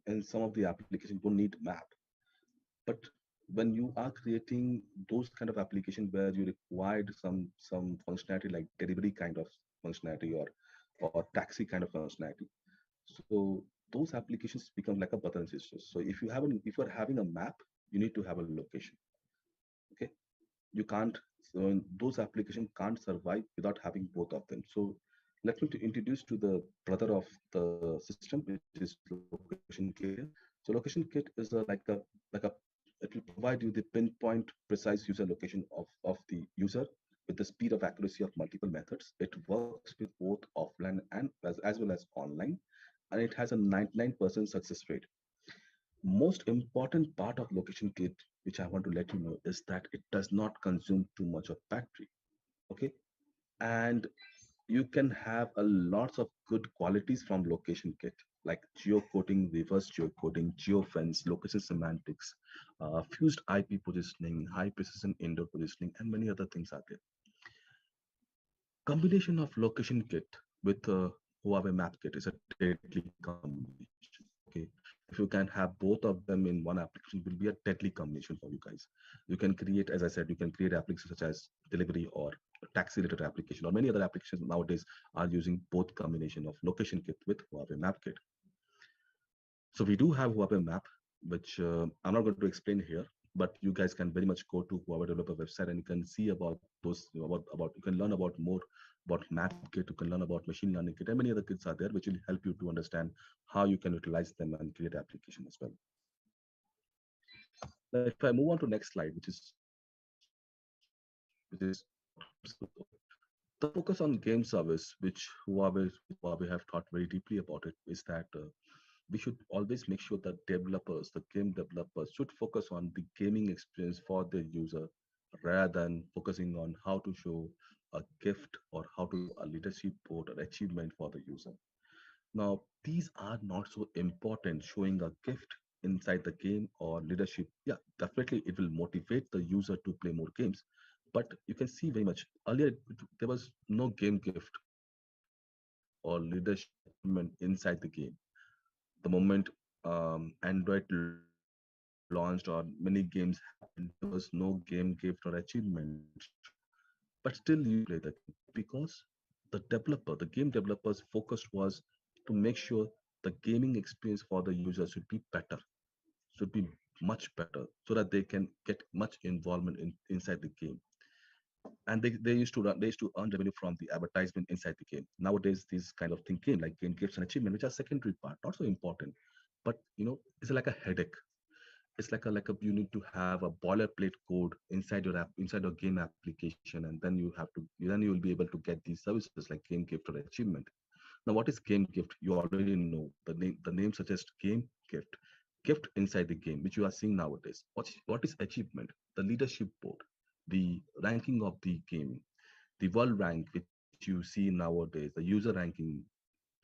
in some of the applications. You don't need map. But when you are creating those kind of application where you required some functionality like delivery kind of functionality or taxi kind of functionality, so those applications become like a brother and sisters. So if you're having a map, you need to have a location. Okay, you can't. So those applications can't survive without having both of them. So let me to introduce to the brother of the system, which is location kit here. So location kit is like a it will provide you the pinpoint precise user location of the user with the speed of accuracy of multiple methods. It works with both offline and as well as online, and it has a 99% success rate. Most important part of location kit, which I want to let you know, is that it does not consume too much of battery. Okay, and you can have a lots of good qualities from location kit like geocoding, reverse geocoding, geofence, location semantics, fused IP positioning, high precision indoor positioning, and many other things are there. Combination of location kit with Huawei Map Kit is a deadly combination. Okay, if you can have both of them in one application, it will be a deadly combination for you guys. You can create, as I said, you can create applications such as delivery or taxi related application or many other applications nowadays are using both combination of location kit with Huawei Map Kit. So we do have Huawei Map, which I'm not going to explain here, but you guys can very much go to Huawei developer website and you can see about those about you can learn about more about Map Kit, you can learn about machine learning kit, and many other kits are there which will help you to understand how you can utilize them and create application as well. Now, if I move on to next slide, which is the focus on game service, which Huawei have thought very deeply about it, is that we should always make sure that developers, the game developers, should focus on the gaming experience for their user rather than focusing on how to show a gift or how to show a leadership board or achievement for the user. Now, these are not so important, showing a gift inside the game or leadership. Yeah, definitely it will motivate the user to play more games. But you can see very much earlier, there was no game gift or leadership achievement inside the game. The moment Android launched or many games happened, there was no game gift or achievement shown. But still you play the game. Why? Because the developer, the game developers focus was to make sure the gaming experience for the user should be better, should be much better, so that they can get much involvement inside the game. And they used to earn revenue from the advertisement inside the game. Nowadays these kind of thing came like game gifts and achievement, which are secondary part, not so important, but it's like a headache. It's like a you need to have a boilerplate code inside your app, inside your game application, and then then you will be able to get these services like game gift or achievement. Now, what is game gift? You already know the name suggests game gift, gift inside the game, which you are seeing nowadays. What is achievement? The leadership board, the ranking of the game, the world rank, which you see nowadays, the user ranking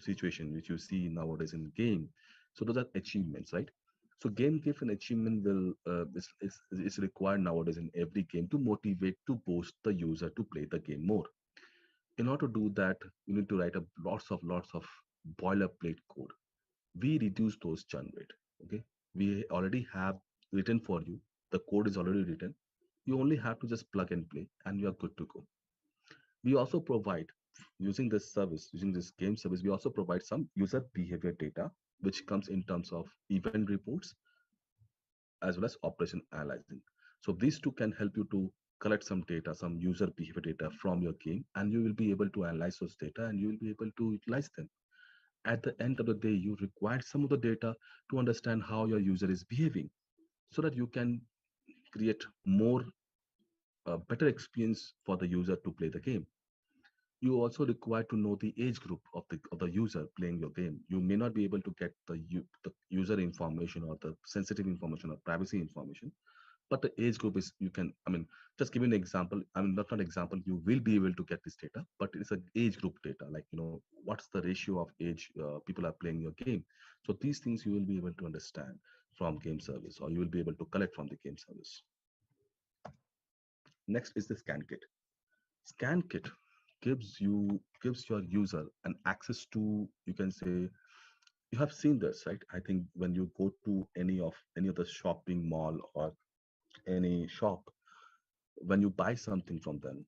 situation, which you see nowadays in game. So those are achievements, right? So game gift and achievement is required nowadays in every game to motivate, to boost the user to play the game more. In order to do that, you need to write a lots of boilerplate code. We reduce those churn rate. Okay, we already have written for you. The code is already written. You only have to just plug and play, and you are good to go. We also provide, using this game service, we also provide some user behavior data, which comes in terms of event reports as well as operation analyzing. So these two can help you to collect some data, some user behavior data from your game, and you will be able to analyze those data and you will be able to utilize them. At the end of the day, you require some of the data to understand how your user is behaving so that you can create more better experience for the user to play the game. You also require to know the age group of the user playing your game. You may not be able to get the user information or the sensitive information or privacy information, but the age group is, you can, I mean, just give you an example. I mean, not example, you will be able to get this data, but it's a age group data, like, what's the ratio of age people are playing your game. So these things you will be able to understand from game service, or you will be able to collect from the game service. Next is the scan kit. Scan kit gives your user an access to, you can say, you have seen this, right? I think when you go to any of the shopping mall or any shop, when you buy something from them,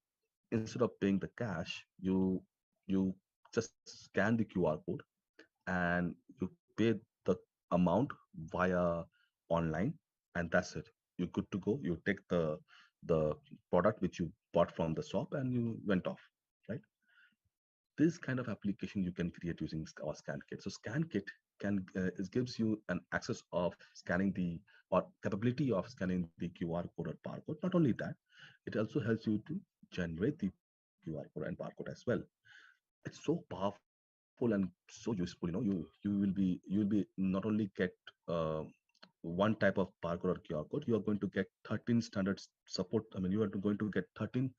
instead of paying the cash, you just scan the QR code and you pay the amount via online, and that's it. You're good to go. You take the product which you bought from the shop and you went off, right? This kind of application you can create using our scan kit. So scan kit it gives you an access of scanning the, or capability of scanning the QR code or barcode. Not only that, it also helps you to generate the QR code and barcode as well. It's so powerful and so useful. You will be not only get uh, one type of barcode or QR code, you are going to get 13 standards support. I mean, you are going to get 13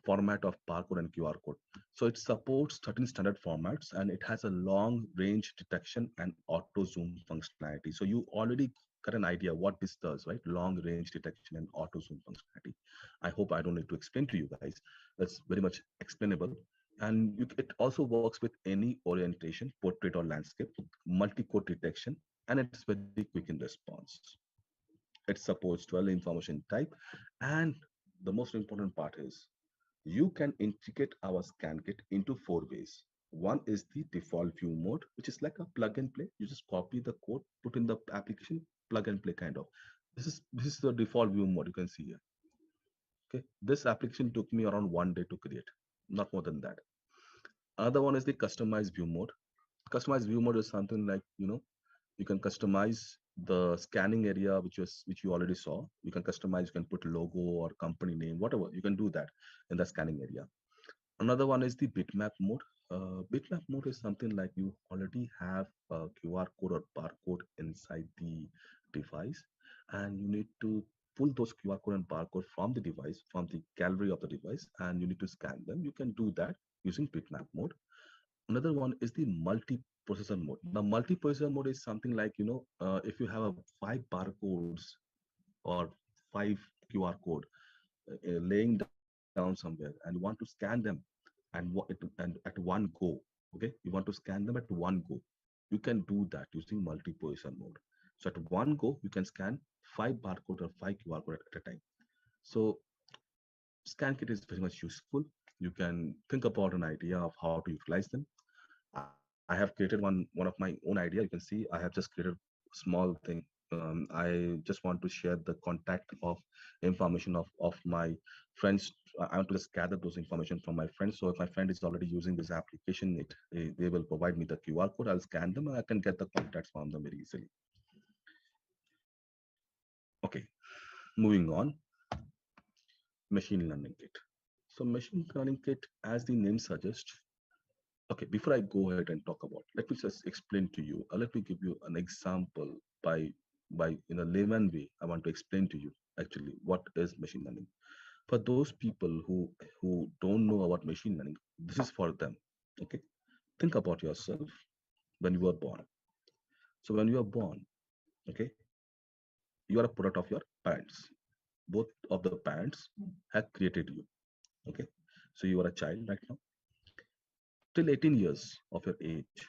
format of barcode and QR code. So it supports 13 standard formats, and it has a long range detection and auto zoom functionality. So you already got an idea what this does, right? Long range detection and auto zoom functionality. I hope I don't need to explain to you guys. That's very much explainable. And it also works with any orientation, portrait or landscape, multi-code detection, and it's very quick in response. It supports 12 information type, and the most important part is you can integrate our scan kit into four ways. One is the default view mode, which is like a plug and play. You just copy the code, put in the application, plug and play kind of. This is the default view mode you can see here. Okay, this application took me around 1 day to create, not more than that. Another one is the customized view mode. Customized view mode is something like, you can customize the scanning area which you already saw. You can customize, you can put logo or company name, whatever. You can do that in the scanning area. Another one is the bitmap mode. Bitmap mode is something like you already have a QR code or barcode inside the device, and you need to pull those QR code and barcode from the device, from the gallery of the device, and you need to scan them. You can do that using bitmap mode. Another one is the multi-processor mode. Now, multi-processor mode is something like, if you have a five barcodes or five QR code laying down somewhere, and you want to scan them and at one go. Okay, you want to scan them at one go. You can do that using multi-processor mode. So at one go, you can scan five barcode or five QR code at a time. So ScanKit is very much useful. You can think about an idea of how to utilize them. I have created one of my own idea. You can see I have just created small thing. I just want to share the contact of information of my friends. I want to just gather those information from my friends. So if my friend is already using this application, they will provide me the QR code. I'll scan them and I can get the contacts from them very easily. Okay, moving on, machine learning kit. So machine learning kit, as the name suggests, okay, before I go ahead and talk about, let me just explain to you, let me give you an example by in a layman way. I want to explain to you actually what is machine learning. For those people who don't know about machine learning, this is for them. Okay, think about yourself when you were born. So when you are born, okay, you are a product of your parents. Both of the parents have created you. Okay, so you are a child right now. Till 18 years of your age,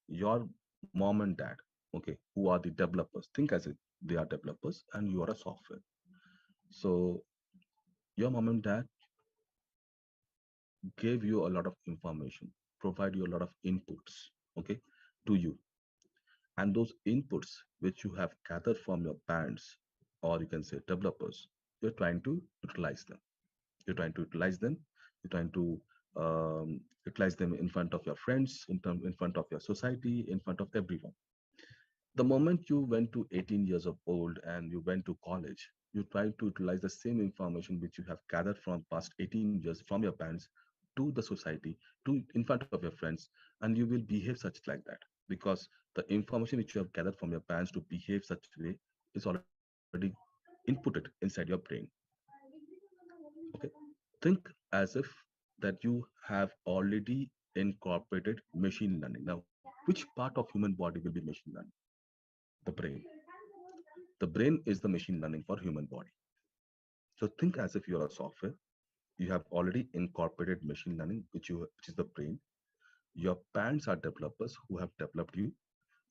your mom and dad, okay, who are the developers, think as if they are developers and you are a software. So your mom and dad gave you a lot of information, provide you a lot of inputs, okay, to you. And those inputs which you have gathered from your parents, or you can say developers, you're trying to utilize them. You're trying to utilize them. You're trying to utilize them in front of your friends, in front of your society, in front of everyone. The moment you went to 18 years of old and you went to college, you try to utilize the same information which you have gathered from past 18 years from your parents to the society, to in front of your friends, and you will behave such like that because the information which you have gathered from your parents to behave such way is already inputted inside your brain. Okay, think as if that you have already incorporated machine learning. Now, which part of human body will be machine learning? The brain. The brain is the machine learning for human body. So think as if you are a software. You have already incorporated machine learning, which is the brain. Your parents are developers who have developed you,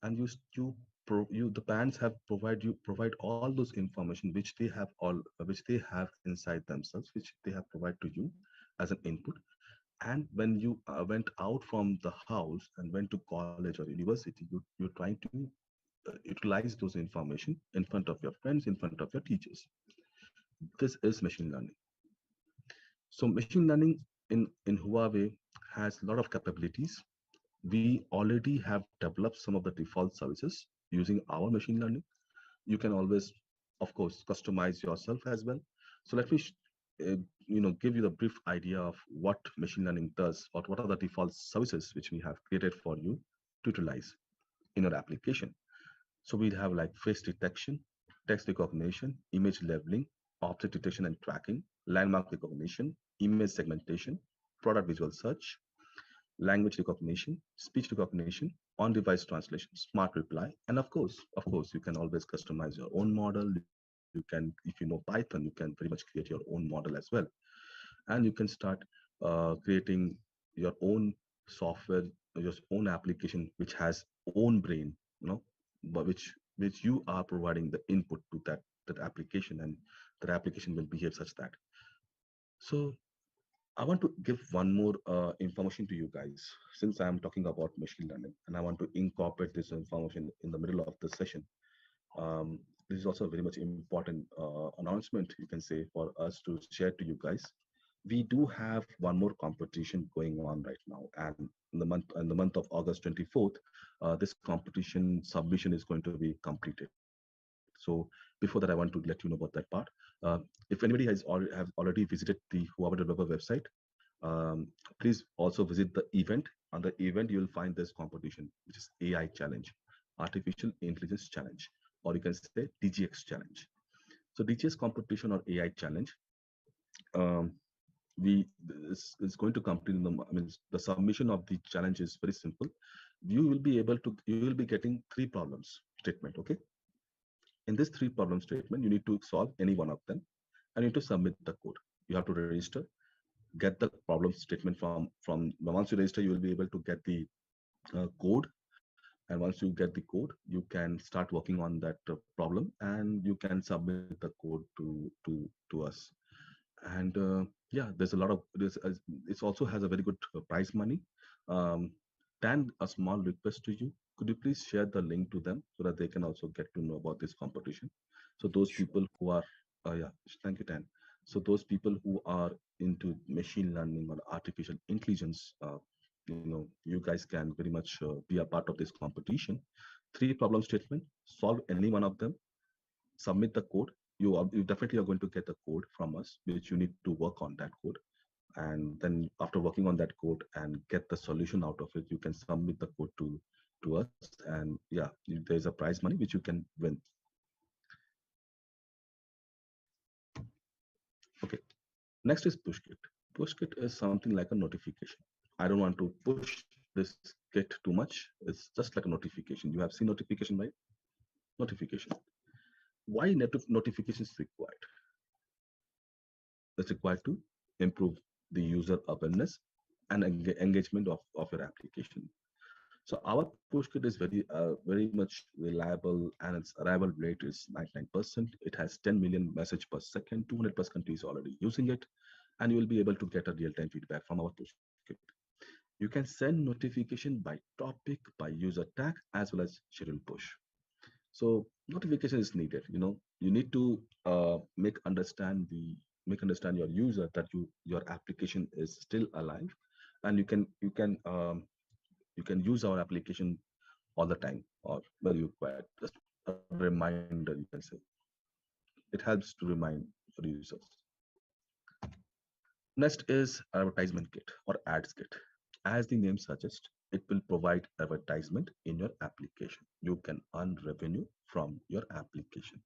and the parents have provide all those information which they have inside themselves, which they have provided to you as an input. And when you went out from the house and went to college or university, you're trying to utilize those information in front of your friends, in front of your teachers. This is machine learning. So machine learning in Huawei has a lot of capabilities. We already have developed some of the default services using our machine learning. You can always, of course, customize yourself as well. So let me uh, give you the brief idea of what machine learning does, or what are the default services which we have created for you to utilize in your application. So we'd have like face detection, text recognition, image labeling, object detection and tracking, landmark recognition, image segmentation, product visual search, language recognition, speech recognition, on-device translation, smart reply, and of course, you can always customize your own model. You can, if you know Python, you can pretty much create your own model as well, and you can start creating your own software, your own application, which has own brain, but which you are providing the input to that application, and that application will behave such that. So I want to give one more information to you guys, since I am talking about machine learning, and I want to incorporate this information in the middle of the session. This is also a very much important announcement, you can say, for us to share to you guys. We do have one more competition going on right now, and in the month of August 24th, this competition submission is going to be completed. So before that, I want to let you know about that part. If anybody have already visited the Huawei developer website, please also visit the event. On the event, you will find this competition, which is AI challenge, artificial intelligence challenge, or you can say DGX challenge. So DGX competition or AI challenge, um, we is going to complete in the submission of the challenge is very simple. You will be getting three problems statement. Okay, in this three problem statement, you need to solve any one of them, and you need to submit the code. You have to register, get the problem statement from once you register, you will be able to get the code. And once you get the code, you can start working on that problem, and you can submit the code to us. And yeah, there's a lot of it also has a very good prize money. um, Dan, a small request to you, could you please share the link to them so that they can also get to know about this competition? So those people who are yeah, thank you, Dan. So those people who are into machine learning or artificial intelligence, you guys can very much be a part of this competition. Three problem statement, solve any one of them, submit the code. You definitely are going to get a code from us, which you need to work on that code. And then after working on that code and get the solution out of it, you can submit the code to us. And yeah, there's a prize money which you can win. Okay. Next is pushkit. Pushkit is something like a notification. I don't want to push this kit too much. It's just like a notification. You have seen notification, right? Notification. Why notification is required? It's required to improve the user awareness and engagement of your application. So our pushkit is very much reliable, and its arrival rate is 99%. It has 10 million message per second. 200+ countries already using it, and you will be able to get a real-time feedback from our pushkit. You can send notification by topic, by user tag, as well as schedule push. So notification is needed. You need to make understand your user that your application is still alive, and you can use our application all the time or when you require. Just a reminder, you can say. It helps to remind your users. Next is advertisement kit or ads kit. As the name suggests, it will provide advertisement in your application. You can earn revenue from your application.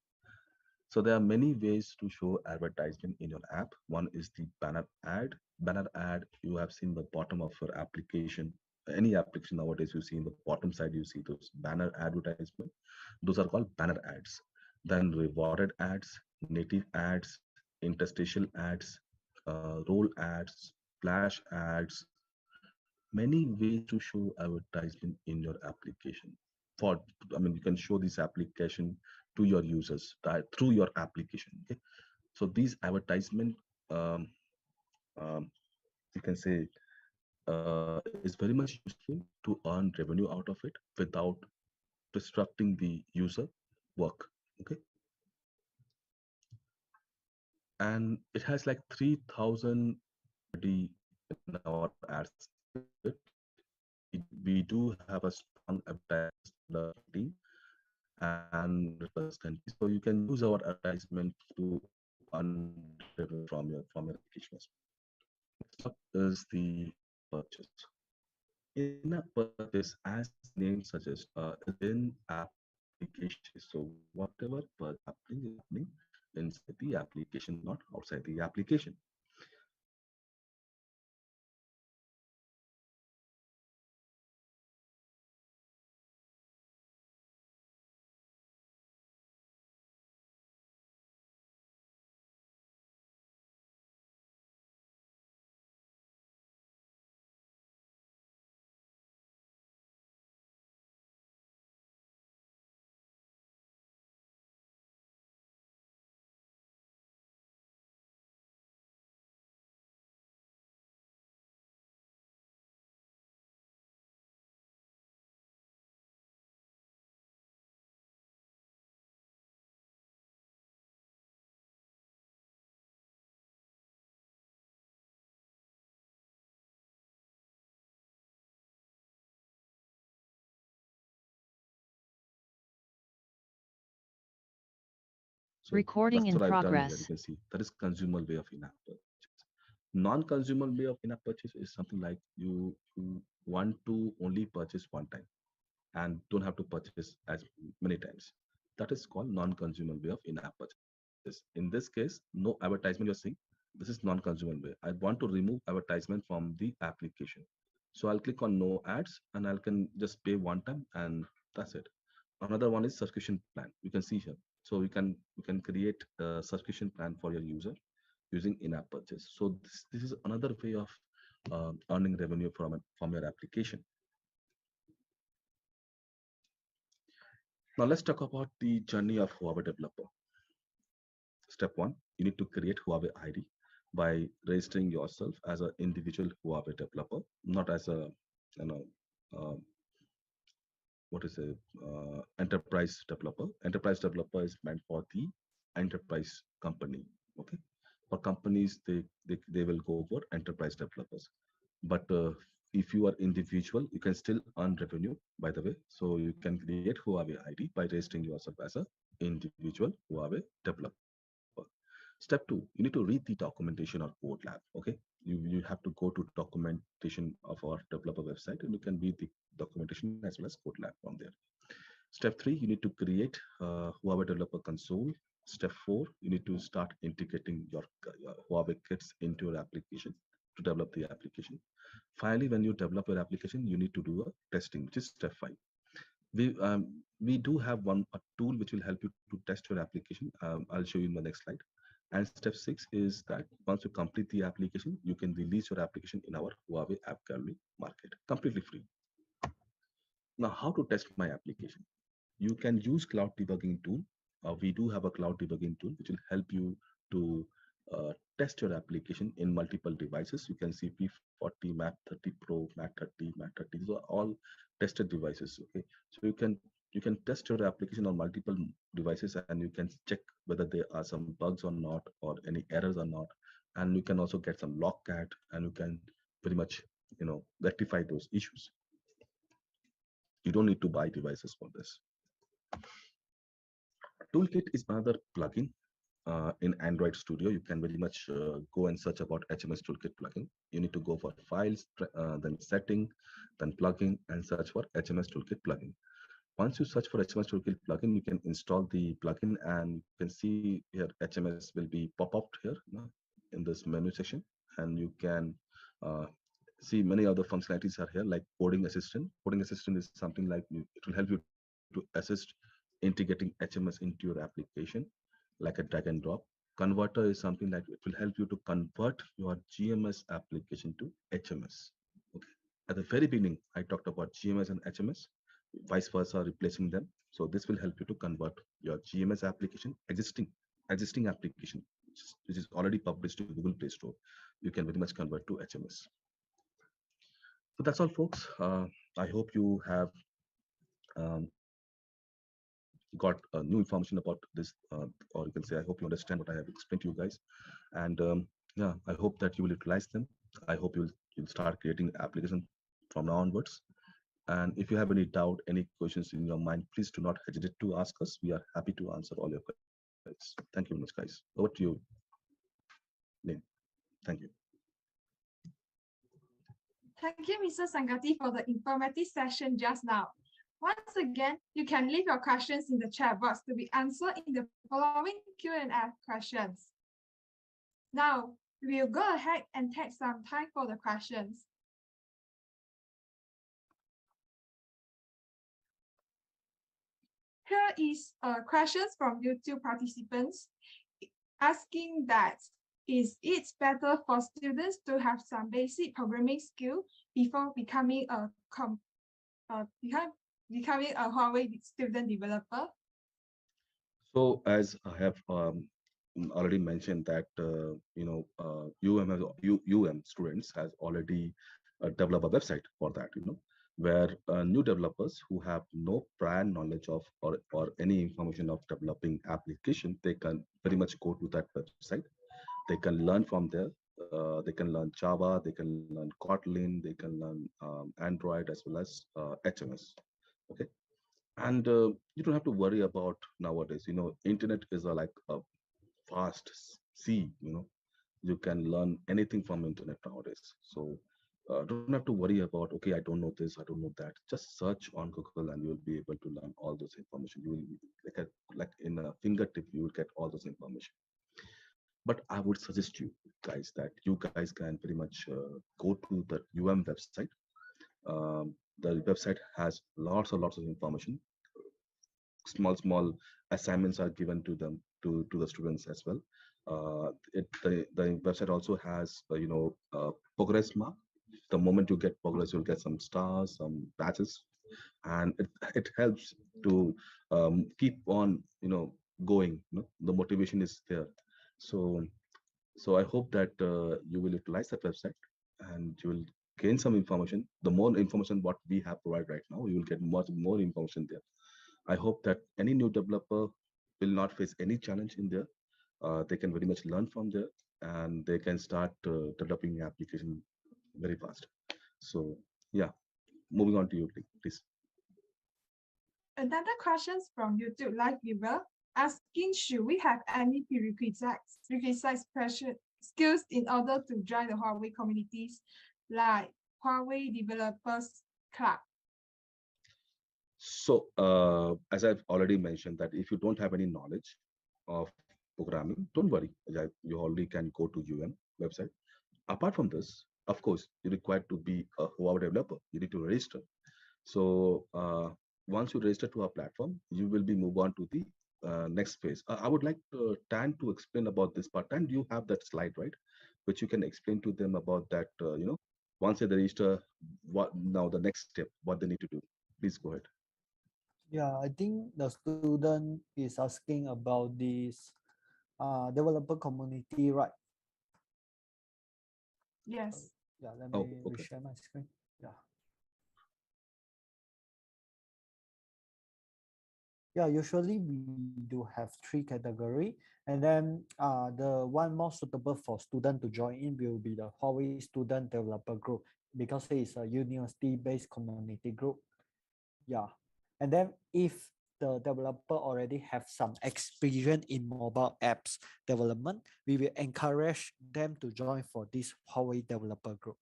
So there are many ways to show advertisement in your app. One is the banner ad. Banner ad, you have seen the bottom of your application. Any application nowadays, you see in the bottom side, you see those banner advertisement. Those are called banner ads. Then rewarded ads, native ads, interstitial ads, role ads, splash ads, many ways to show advertisement in your application. For you can show this application to your users through your application. Okay, so these advertisement, um, um, you can say, is very much useful to earn revenue out of it without disrupting the user work. Okay, and it has like 3,000 already in our ads kit. We do have a strong advertisement development team and 100+ countries. So you can use our advertisement to earn revenue from your application as well. Next up is the in-app purchase. In-app purchase, as the name suggests, is in-application. So whatever purchase happening is happening inside the application, not outside the application. So Recording that's in what I've done here. You progress. can see that is consumer way of in-app purchase. Non-consumer way of in-app purchase is something like you want to only purchase one time and don't have to purchase as many times. That is called non-consumer way of in-app purchase. In this case, no advertisement you're seeing. This is non-consumer way. I want to remove advertisement from the application. So I'll click on no ads and I can just pay one time and that's it. Another one is subscription plan. You can see here. So you can create a subscription plan for your user using in-app purchase. So this is another way of earning revenue from your application. Now let's talk about the journey of Huawei developer. Step one, you need to create Huawei ID by registering yourself as an individual Huawei developer, not as a you know uh, what is a enterprise developer. Enterprise developer is meant for the enterprise company. Okay, for companies they will go for enterprise developers, but if you are individual, you can still earn revenue, by the way. So you can create Huawei ID by registering yourself as a individual Huawei developer. Step two, you need to read the documentation or code lab. Okay, you have to go to documentation of our developer website, and you can read the documentation as well as code lab from there. Step three, you need to create Huawei Developer Console. Step four, you need to start integrating your Huawei kits into your application to develop the application. Finally, when you develop your application, you need to do a testing, which is step five. We do have a tool which will help you to test your application. I'll show you in the next slide. And step six is that once you complete the application, you can release your application in our Huawei App Gallery market, completely free. Now, how to test my application? You can use cloud debugging tool. We do have a cloud debugging tool which will help you to test your application in multiple devices. You can see P40, Map 30 Pro, Mac 30, Mac 30. These are all tested devices. Okay, so you can test your application on multiple devices, and you can check whether there are some bugs or not, or any errors or not. And you can also get some logcat, and you can pretty much rectify those issues. You don't need to buy devices for this. Toolkit is another plugin in Android Studio. You can very much go and search about HMS Toolkit plugin. You need to go for files, then setting, then plugin, and search for HMS Toolkit plugin. Once you search for HMS Toolkit plugin, you can install the plugin, and you can see here HMS will be pop up here in this menu section, and you can uh, see many other functionalities are here, like coding assistant. Coding assistant is something like it will help you to assist integrating HMS into your application, like a drag and drop. Converter is something like it will help you to convert your GMS application to HMS. Okay. At the very beginning, I talked about GMS and HMS, vice versa, replacing them. So this will help you to convert your GMS application, existing application, which is already published to Google Play Store. You can very much convert to HMS. So that's all, folks. I hope you have um, got new information about this, or you can say, I hope you understand what I have explained to you guys. And yeah, I hope that you will utilize them. I hope you'll start creating applications from now onwards. And if you have any doubt, any questions in your mind, please do not hesitate to ask us. We are happy to answer all your questions. Thank you very much, guys. Over to you, Lynn. Thank you. Thank you, Mr. Sangati, for the informative session just now. Once again, you can leave your questions in the chat box to be answered in the following Q&A questions. Now, we'll go ahead and take some time for the questions. Here is questions from YouTube participants asking that, is it better for students to have some basic programming skill before becoming a Huawei student developer? So as I have already mentioned that UM students has already developed a website for that, where new developers who have no prior knowledge of or any information of developing application, they can very much go to that website. They can learn from there. They can learn Java, they can learn Kotlin, they can learn Android as well as HMS. Okay, and you don't have to worry about nowadays. Internet is like a vast sea. You can learn anything from internet nowadays. So don't have to worry about, okay, I don't know this, I don't know that. Just search on Google and you'll be able to learn all those information. You will like in a fingertip, you will get all those information. But I would suggest you guys that you guys can pretty much go to the website. The website has lots of information. Small assignments are given to them, to the students as well. The website also has progress mark. The moment you get progress, you'll get some stars, some badges, and it helps to keep on going. The motivation is there. So I hope that you will utilize that website and you will gain some information. The more information what we have provided right now, you will get much more information there. I hope that any new developer will not face any challenge in there. They can very much learn from there, and they can start developing the application very fast. So yeah, moving on to you, please. Another question from YouTube live viewer asking, should we have any prerequisites pressure skills in order to join the Huawei communities like Huawei Developers Club? So as I've already mentioned, that if you don't have any knowledge of programming, don't worry. You already can go to website. Apart from this, of course, you're required to be a Huawei developer. You need to register. So once you register to our platform, you will be move on to the next phase. I would like Tan to explain about this part. Tan, you have that slide, right? Which you can explain to them about that, once they register, what now the next step, what they need to do. Please go ahead. Yeah, I think the student is asking about this developer community, right? Yes. Yeah, let Oh, me okay. reshare my screen. Yeah. Yeah, usually we do have three category, and then the one more suitable for student to join in will be the Huawei Student Developer Group because it is a university-based community group. Yeah, and then if the developer already have some experience in mobile apps development, we will encourage them to join for this Huawei Developer Group.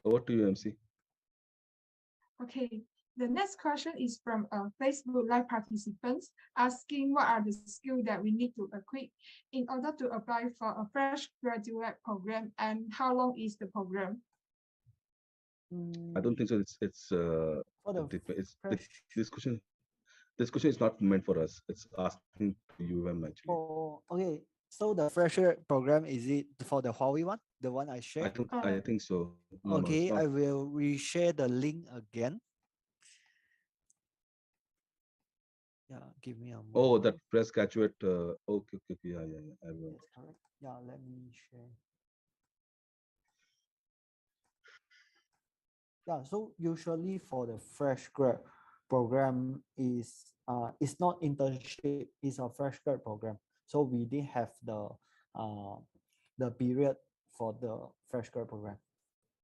Over to you, MC. Okay. The next question is from a Facebook Live participants asking what are the skills that we need to equip in order to apply for a fresh graduate program and how long is the program? I don't think so. For the It's fresh this question is not meant for us. It's asking to actually. okay, so the fresher program, is it for the Huawei one, the one I shared? I think so. No, it's Okay, not. I will reshare the link again. Yeah, give me a Oh, moment. that fresh graduate. Okay, okay, okay, yeah. I will. Yes, correct. Yeah, let me share. Yeah, so usually for the fresh grad program is it's not internship, it's a fresh grad program. So we did have uh the period for the fresh grad program.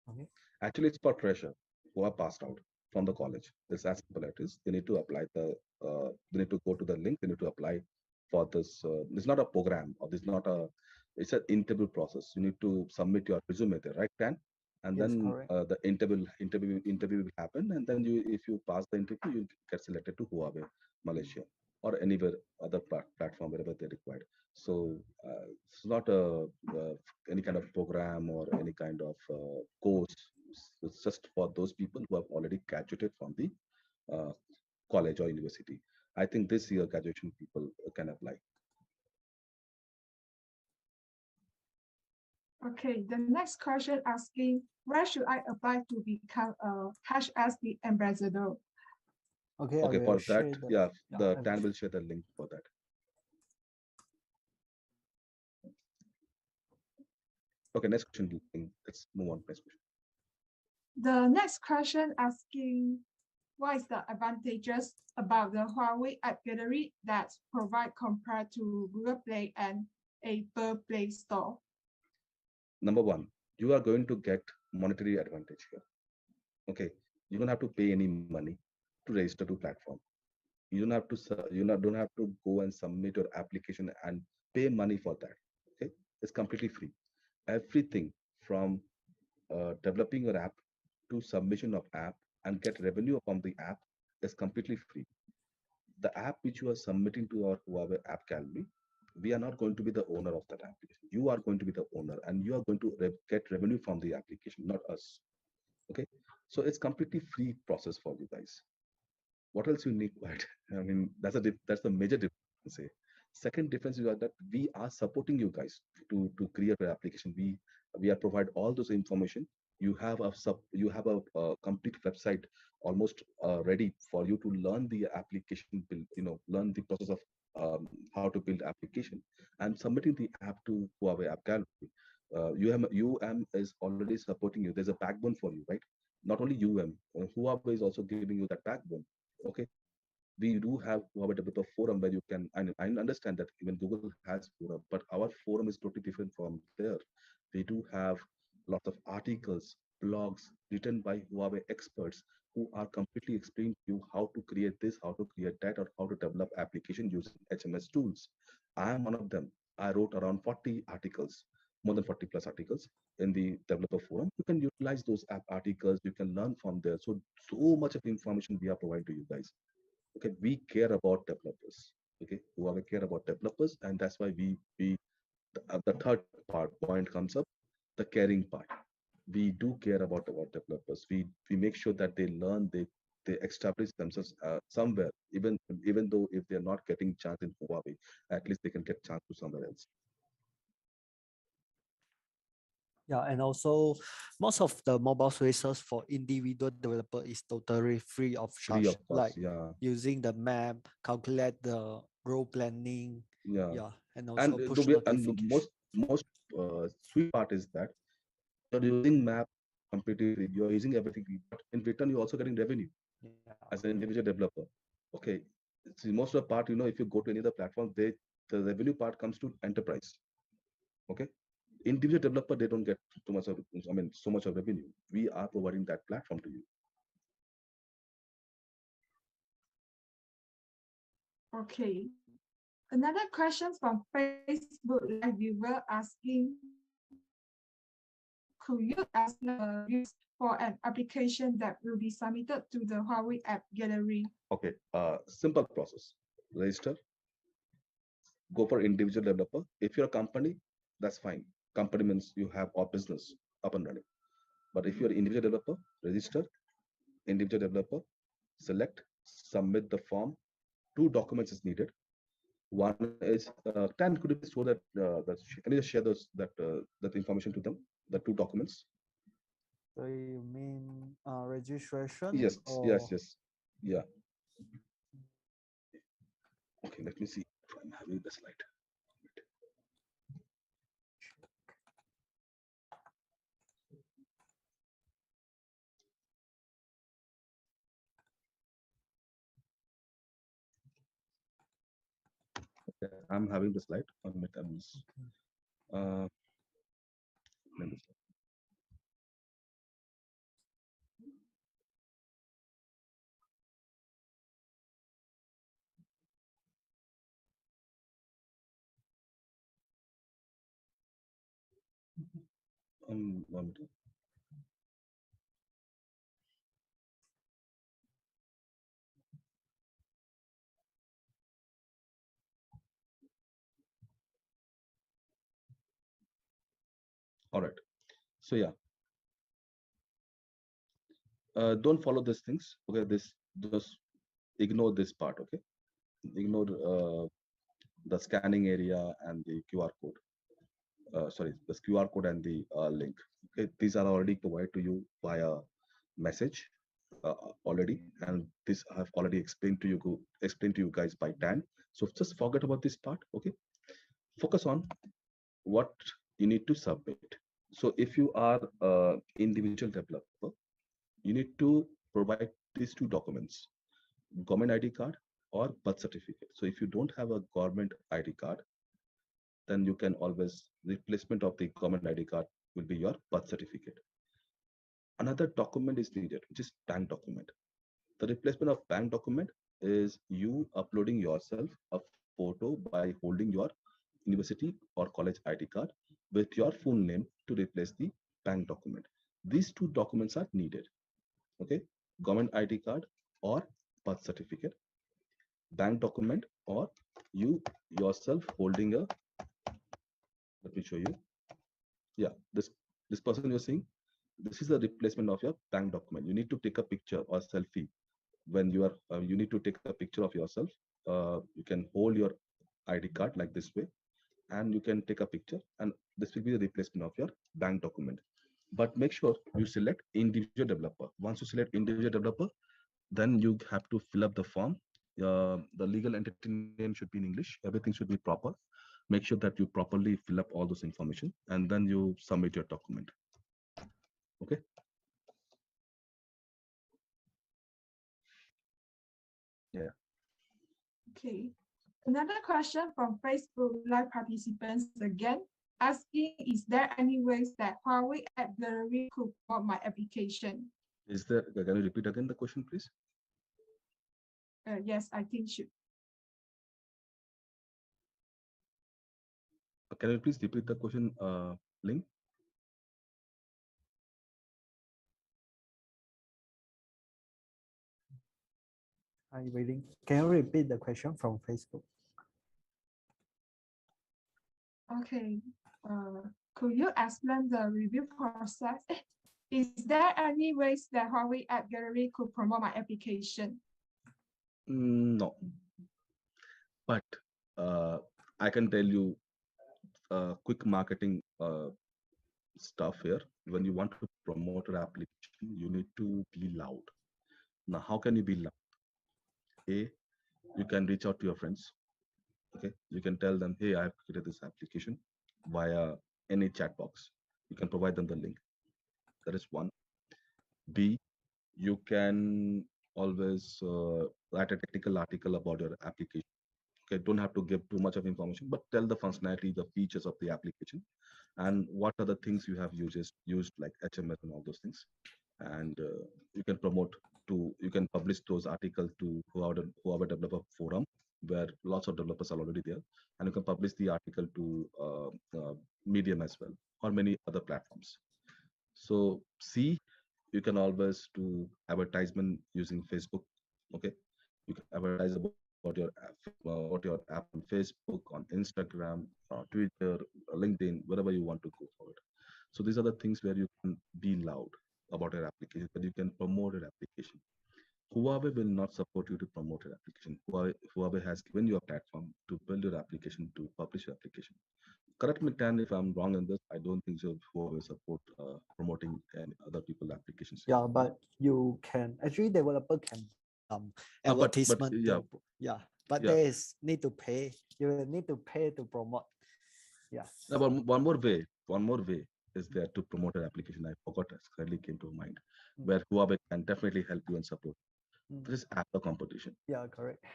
Okay. Actually, it's for fresher who are passed out from the college. It's as simple as it is. They need to apply they need to go to the link. They need to apply for this. It's not a program or this not a. It's an interview process. You need to submit your resume there, right, Dan? And Yes, then correct. the interview will happen, and then if you pass the interview, you get selected to Huawei, Malaysia, or anywhere other platform wherever they're required. So it's not any kind of program or any kind of course. It's just for those people who have already graduated from the uh, college or university. I think this year graduation people can apply. Okay, the next question asking where should I apply to become a HSD ambassador? Okay, I Okay, will for that, share the yeah, yeah, the I will Dan will share the link for that. Okay, next question. Let's move on. Next question. The next question asking what is the advantages about the Huawei app gallery that provide compared to Google Play and Apple Play Store? Number one, you are going to get monetary advantage here. Okay, you don't have to pay any money to register to platform. You don't have to don't have to go and submit your application and pay money for that. Okay, it's completely free. Everything from developing your app to submission of app and get revenue from the app is completely free. The app which you are submitting to our Huawei app gallery, we are not going to be the owner of that application. You are going to be the owner, and you are going to get revenue from the application, not us. Okay, so it's completely free process for you guys. What else you need? Right? I mean, that's the major difference. Second difference is that we are supporting you guys to create an application. We are provide all those information. You have a complete website almost ready for you to learn the application build. Learn the process of how to build application and submitting the app to Huawei App Gallery. UM is already supporting you. There's a backbone for you, right? Not only UM, Huawei is also giving you that backbone. Okay, We do have Huawei Developer Forum where you can, and I understand that even Google has forum, but our forum is totally different from there. We do have lots of articles, blogs written by Huawei experts who are completely explaining to you how to create this, how to create that, or how to develop application using HMS tools. I am one of them. I wrote around 40 articles, more than 40 plus articles in the developer forum. You can utilize those app articles. You can learn from there. So much of information we are providing to you guys. Okay, we care about developers. Okay, Huawei care about developers, and that's why the third point comes up, the caring part. We do care about developers. We make sure that they learn, they establish themselves somewhere, even though if they're not getting chance in Huawei, at least they can get chance to somewhere else. Yeah, and also most of the mobile services for individual developer is totally free of Free charge, of like cost. Yeah, using the map, calculate the road planning, yeah. yeah, and And also the push way, and the notification. most sweet part is that you're using map completely free. You're using everything free, but in return, you're also getting revenue Yeah. as an individual developer. Okay. See, most of the part, if you go to any other platform, the revenue part comes to enterprise. Okay. Individual developer, they don't get too much of, I mean, so much of revenue. We are providing that platform to you. Okay. Another question from Facebook Live viewer asking, could you explain the rules for an application that will be submitted to the Huawei App Gallery? Okay. Simple process. Register, go for individual developer. If you're a company, that's fine. Company means you have a business up and running. But if you're an individual developer, register, individual developer, select, submit the form. Two documents is needed. One is Tan. Could you please show can you just share that information to them? The two documents. So you mean registration Yes, yes, or yes. Yeah. Okay. Let me see if I'm having the slide. Okay, I'm having the slide. One minute. Uh, let me see. One minute. All right. So yeah, don't follow these things. Okay, this just ignore this part. Okay, ignore the scanning area and the QR code. Sorry, the QR code and the link. Okay, these are already provided to you via message already, and this I have already explained to you guys by Dan. So just forget about this part. Okay, focus on what you need to submit. So if you are individual developer, you need to provide these two documents: government ID card or birth certificate. So if you don't have a government ID card, then you can always replacement of the government ID card will be your birth certificate. Another document is needed, which is bank document. The replacement of bank document is you uploading yourself a photo by holding your university or college ID card with your full name to replace the bank document. These two documents are needed. Okay, government ID card or birth certificate, bank document, or you yourself holding a, let me show you. Yeah, this person you're seeing, this is the replacement of your bank document. You need to take a picture or selfie when you need to take a picture of yourself. You can hold your ID card like this way, and you can take a picture, and this will be the replacement of your bank document. But make sure you select individual developer. Once you select individual developer, then you have to fill up the form. The legal entity name should be in English. Everything should be proper. Make sure that you properly fill up all those information, and then you submit your document. Okay. Yeah. Okay. Another question from Facebook Live participants again, asking, is there any ways that Huawei App Gallery could promote my application? Is there? Can you repeat again the question, please? Yes, I think should. Can you please repeat the question, Ling? Are you waiting? Can you repeat the question from Facebook? Okay. Could you explain the review process? Is there any ways that Huawei App Gallery could promote my application? No, but I can tell you quick marketing stuff here. When you want to promote your application, you need to be loud. Now, how can you be loud? A, you can reach out to your friends. Okay, you can tell them, hey, I've created this application via any chat box. You can provide them the link. That is one. B, you can always write a technical article about your application. Okay, don't have to give too much of information, but tell the functionality, the features of the application, and what are the things you have used like HMS and all those things. And you can promote you can publish those articles to Huawei Developer Forum, where lots of developers are already there, and you can publish the article to Medium as well, or many other platforms. So C, you can always do advertisement using Facebook. Okay, you can advertise about your app on Facebook, on Instagram, Twitter, LinkedIn, wherever you want to go for it. So these are the things where you can be loud about your application, but you can promote your application. Huawei will not support you to promote your application. Huawei has given you a platform to build your application, to publish your application. Correct me, Tan, if I'm wrong in this. I don't think so. Huawei support promoting any other people applications. Yeah, but you can actually developer can advertisement. But yeah. there is need to pay. You will need to pay to promote. Yeah. Now, one more way is there to promote an application. I forgot, it suddenly came to mind, where Huawei can definitely help you and support. This is app competition. Yeah, correct.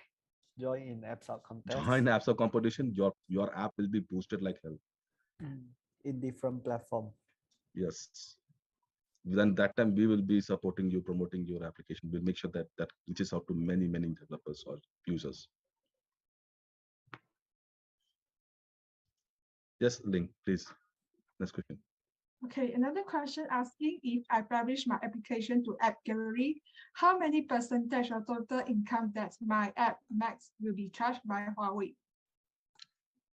Join in apps contest. Join apps competition. Your app will be boosted like hell. In different platform. Yes. Then that time we will be supporting you, promoting your application. We'll make sure that that reaches out to many developers or users. Yes, Ling, please. Next question. Okay, another question asking, if I publish my application to App Gallery, how many percentage of total income that my app makes will be charged by Huawei?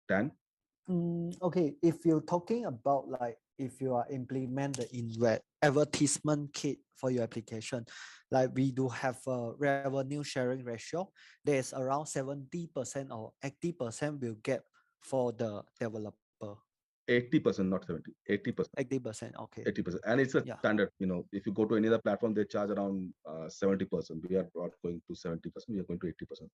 Dan? Okay, if you're talking about like if you are implement the advertisement kit for your application, like we do have a revenue sharing ratio, there's around 70% or 80% will get for the developer. 80%, not 70. 80%. 80%, okay. 80%. And it's a standard, if you go to any other platform, they charge around 70%. We are not going to 70%, we are going to 80%.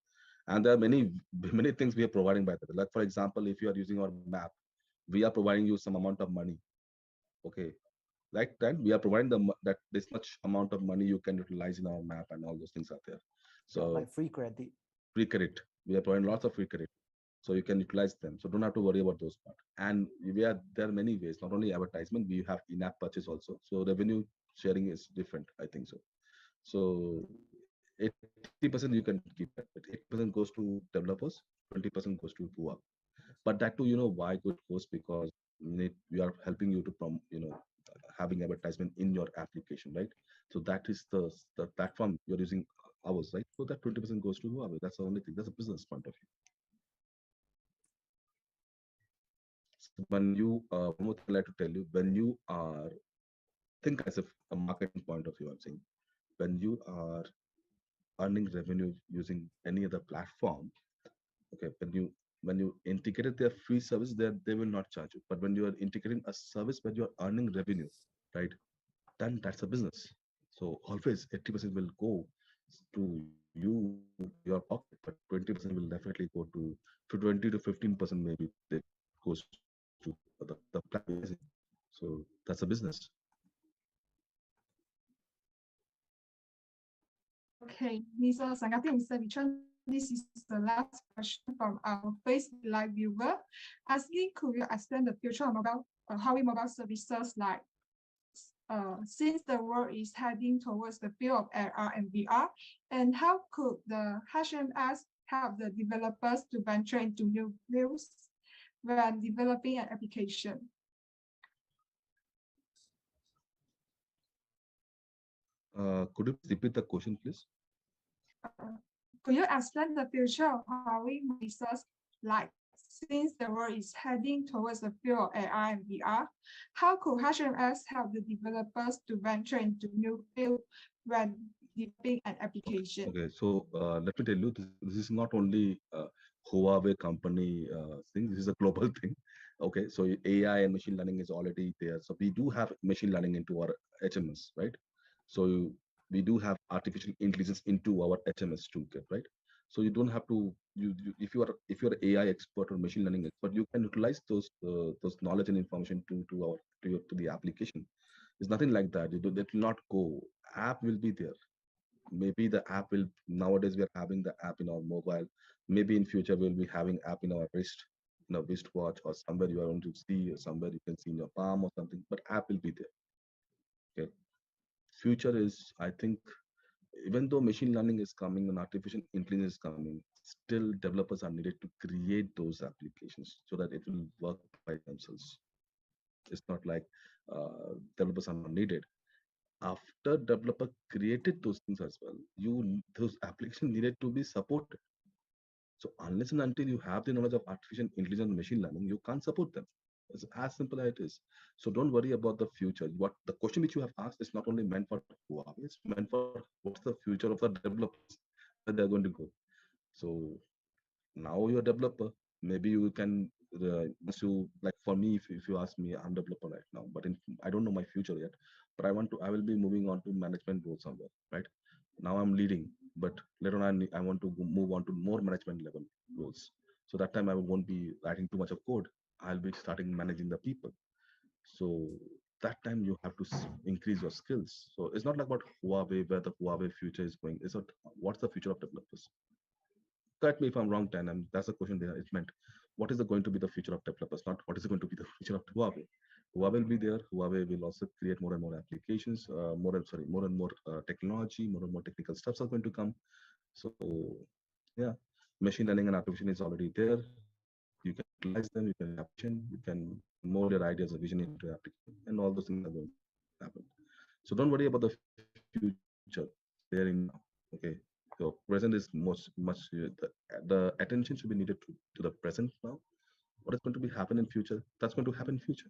And there are many things we are providing by that. Like, for example, if you are using our map, we are providing you some amount of money. Okay. Like that, we are providing that this much amount of money you can utilize in our map, and all those things are there. So like free credit. Free credit. We are providing lots of free credit, so you can utilize them. So don't have to worry about those part. And there are many ways, not only advertisement, we have in-app purchase also. So revenue sharing is different, I think so. So 80% you can keep that, but 80% goes to developers, 20% goes to Huawei. But that too, why good goes, because we are helping you to having advertisement in your application, right? So that is the platform you're using ours, right? So that 20% goes to Huawei. That's the only thing. That's a business point of view. When you, one more thing I'd like to tell you, when you are, think as a marketing point of view, I'm saying, when you are earning revenue using any other platform, okay, when you integrated their free service, they will not charge you. But when you are integrating a service where you're earning revenue, right, then that's a business. So always 80% will go to your pocket, but 20% will definitely go to 20 to 15% maybe that goes to the platform. So that's a business. Okay, bisa sangatin bisa bicara this is the last question from our Facebook Live viewer, asking, could you explain the future of mobile, Huawei mobile services like since the world is heading towards the field of AR and VR, and how could the HMS help the developers to venture into new fields when developing an application? Could you repeat the question, please? Could you explain the future of Huawei services like since the world is heading towards the field of AR and VR, how could HMS help the developers to venture into new fields when developing an application? Okay, so let me tell you, this is not only Huawei company thing. This is a global thing. Okay, so AI and machine learning is already there. So we do have machine learning into our HMS, right? So we do have artificial intelligence into our HMS toolkit, right? So you don't have to if you're AI expert or machine learning expert, you can utilize those knowledge and information to the application. It's nothing like that. That will not go. App will be there. Maybe the app will, nowadays we are having the app in our mobile. Maybe in future we'll be having app in our wrist, in a wristwatch, or somewhere you are going to see, or somewhere you can see in your palm or something, but app will be there. Okay, future is, I think, even though machine learning is coming and artificial intelligence is coming, still developers are needed to create those applications so that it will work by themselves. It's not like developers are not needed. After developer created those things as well, those applications needed to be supported. So unless and until you have the knowledge of artificial intelligence and machine learning, you can't support them. It's as simple as it is. So don't worry about the future. What the question which you have asked is not only meant for Huawei, it's meant for what's the future of the developers, where they're going to go. So now you're a developer. Maybe you can once you, like for me, if you ask me, I'm a developer right now, but I don't know my future yet. But I will be moving on to management role somewhere, right? Now I'm leading, but later on I want to move on to more management level roles. So that time I won't be writing too much of code. I'll be starting managing the people. So that time you have to increase your skills. So it's not like about Huawei, where the Huawei future is going. It's not what's the future of developers. Correct me if I'm wrong, Dan, and that's the question there. It meant what is going to be the future of developers, not what is going to be the future of Huawei. Huawei will be there. Huawei will also create more and more applications, more and more technology, more and more technical steps are going to come. So yeah, machine learning and artificial is already there. You can utilize them, you can application, you can mold your ideas and vision into application, and all those things are going to happen. So don't worry about the future. There in now. Okay. So present is much the attention should be needed to the present now. What is going to be happen in future? That's going to happen in future.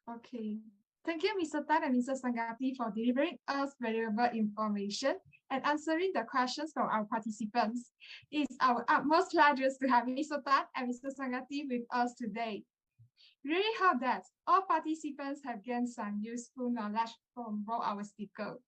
Okay. Thank you, Mr. Tan and Mr. Sangati, for delivering us valuable information and answering the questions from our participants. It's our utmost pleasure to have Mr. Tan and Mr. Sangati with us today. We really hope that all participants have gained some useful knowledge from both our speakers.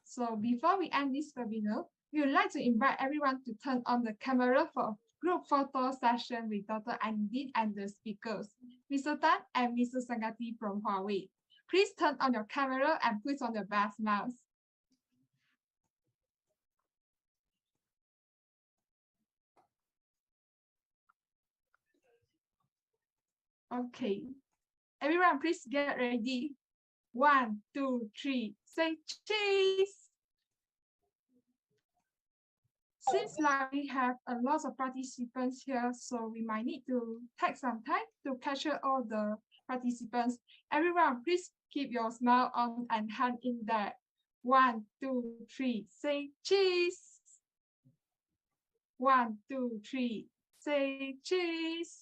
So before we end this webinar, we would like to invite everyone to turn on the camera for a group photo session with Dr. Andin and the speakers, Mr. Tan and Mr. Sangati from Huawei. Please turn on your camera and put on the best mask. Okay, everyone please get ready. 1, 2, 3, say cheese. Seems like we have a lot of participants here, so we might need to take some time to capture all the participants. Everyone, please keep your smile on and hand in there. 1, 2, 3, say cheese. 1, 2, 3, say cheese.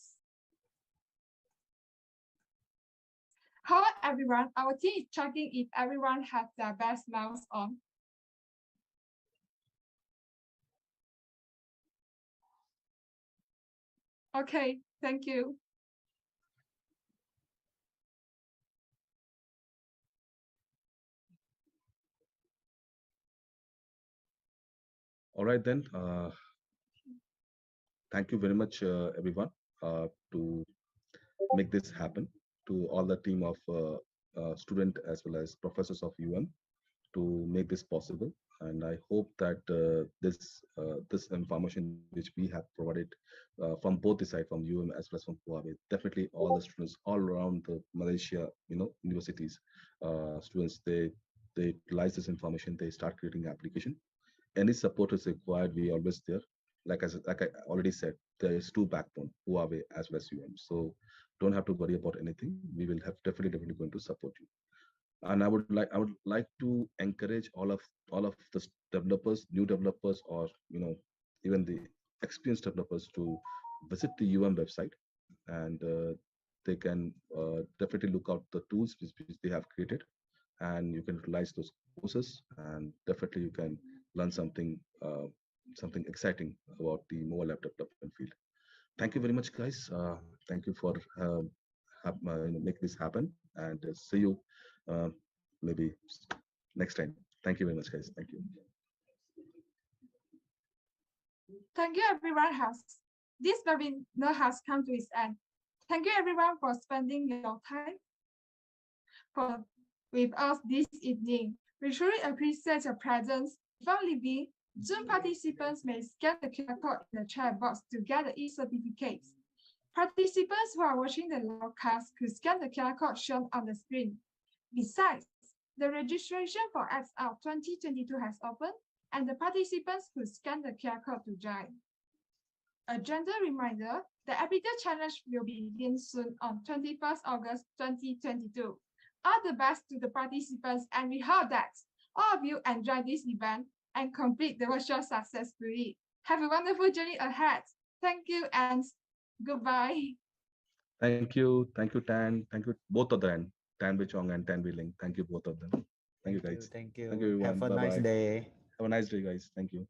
Hello, everyone. Our team is checking if everyone has their best smiles on. Okay, thank you. All right then. Thank you very much, everyone, to make this happen. To all the team of student as well as professors of UM. to make this possible. And I hope that this information which we have provided from both the side, from UM as well as from Huawei, definitely all the students all around the Malaysia, universities, students, they utilize this information, they start creating application. Any support is required, we always there. Like I already said, there is two backbone, Huawei as well as UM. So don't have to worry about anything. We will have definitely going to support you. And I would like to encourage all of the developers, new developers, or even the experienced developers to visit the website, and they can definitely look out the tools which they have created, and you can utilize those courses, and definitely you can learn something exciting about the mobile app development field. Thank you very much, guys. Thank you for make this happen, and see you uh, maybe next time. Thank you very much, guys. Thank you. Thank you, everyone. This webinar has come to its end. Thank you, everyone, for spending your time with us this evening. We truly appreciate your presence. Before leaving, Zoom participants may scan the QR code in the chat box to get the e-certificates. Participants who are watching the live cast could scan the QR code shown on the screen. Besides, the registration for XR 2022 has opened, and the participants could scan the QR code to join. A gentle reminder, the Apptitude Challenge will begin soon on 21st August 2022. All the best to the participants, and we hope that all of you enjoy this event and complete the workshop successfully. Have a wonderful journey ahead. Thank you and goodbye. Thank you, Tan. Thank you both of them, Tan Bichong and Tan Ling. Thank you both of them. Thank you, guys. Thank you. Thank you, everyone. Have a nice Bye-bye. day. Have a nice day, guys. Thank you.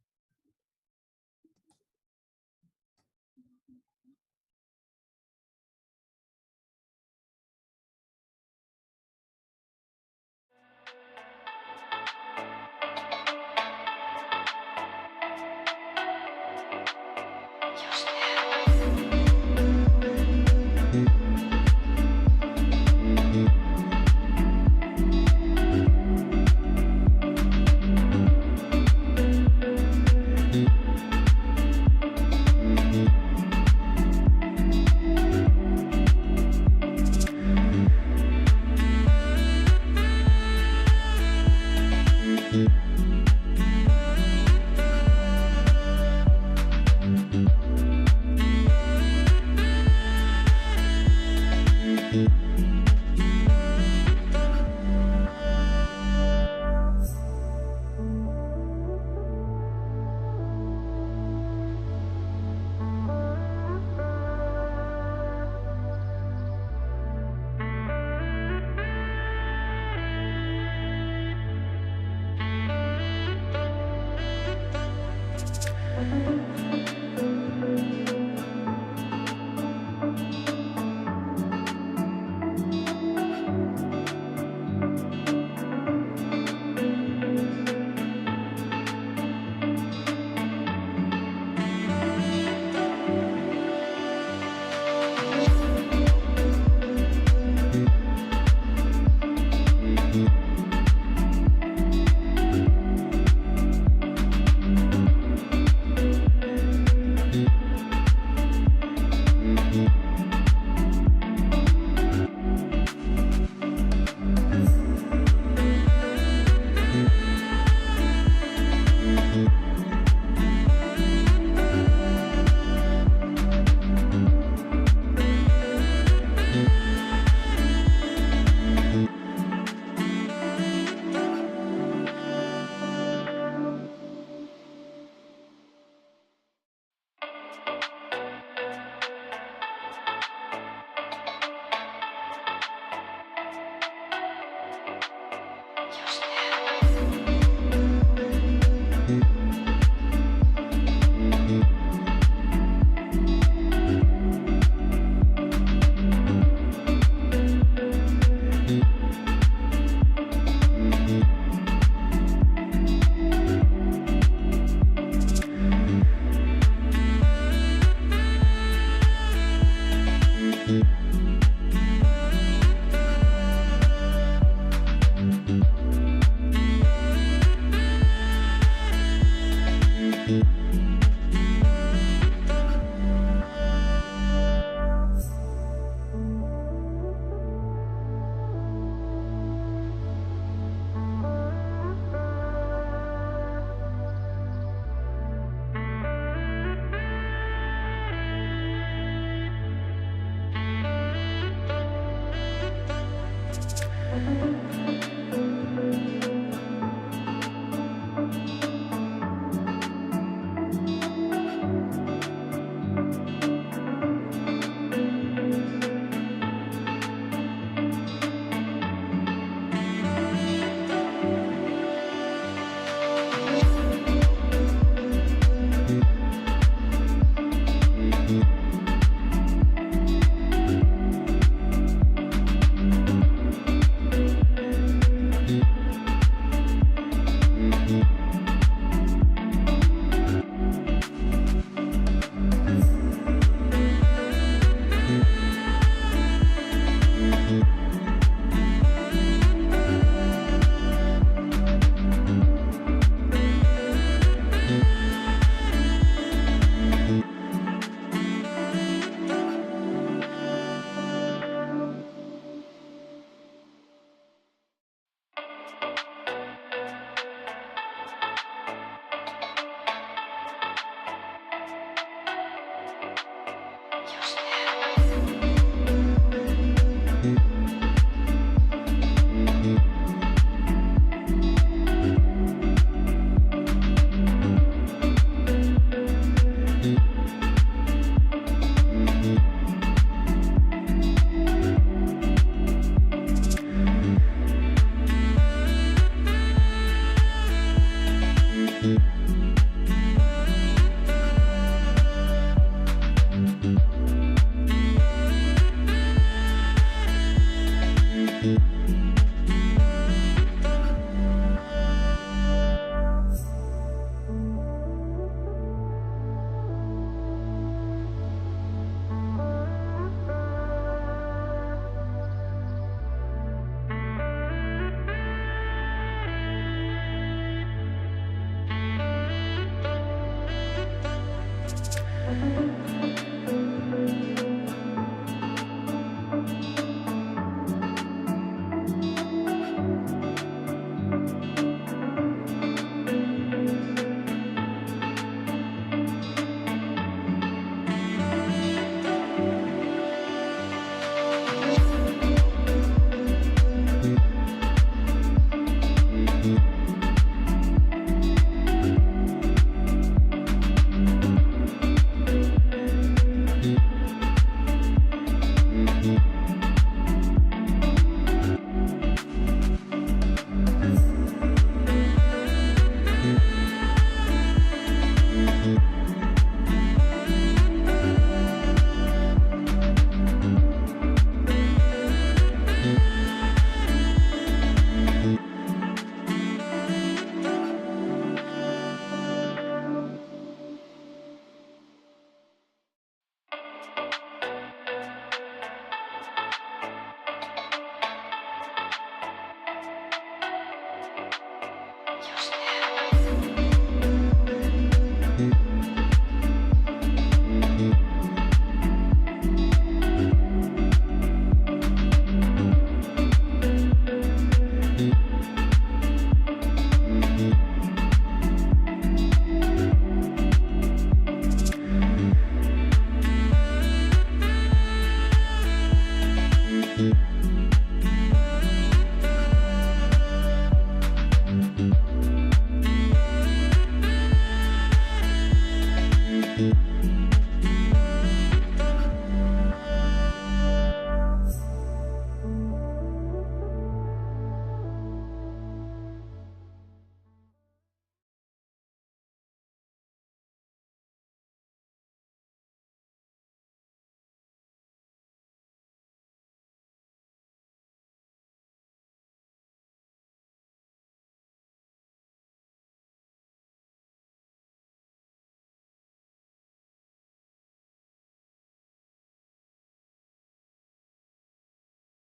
you.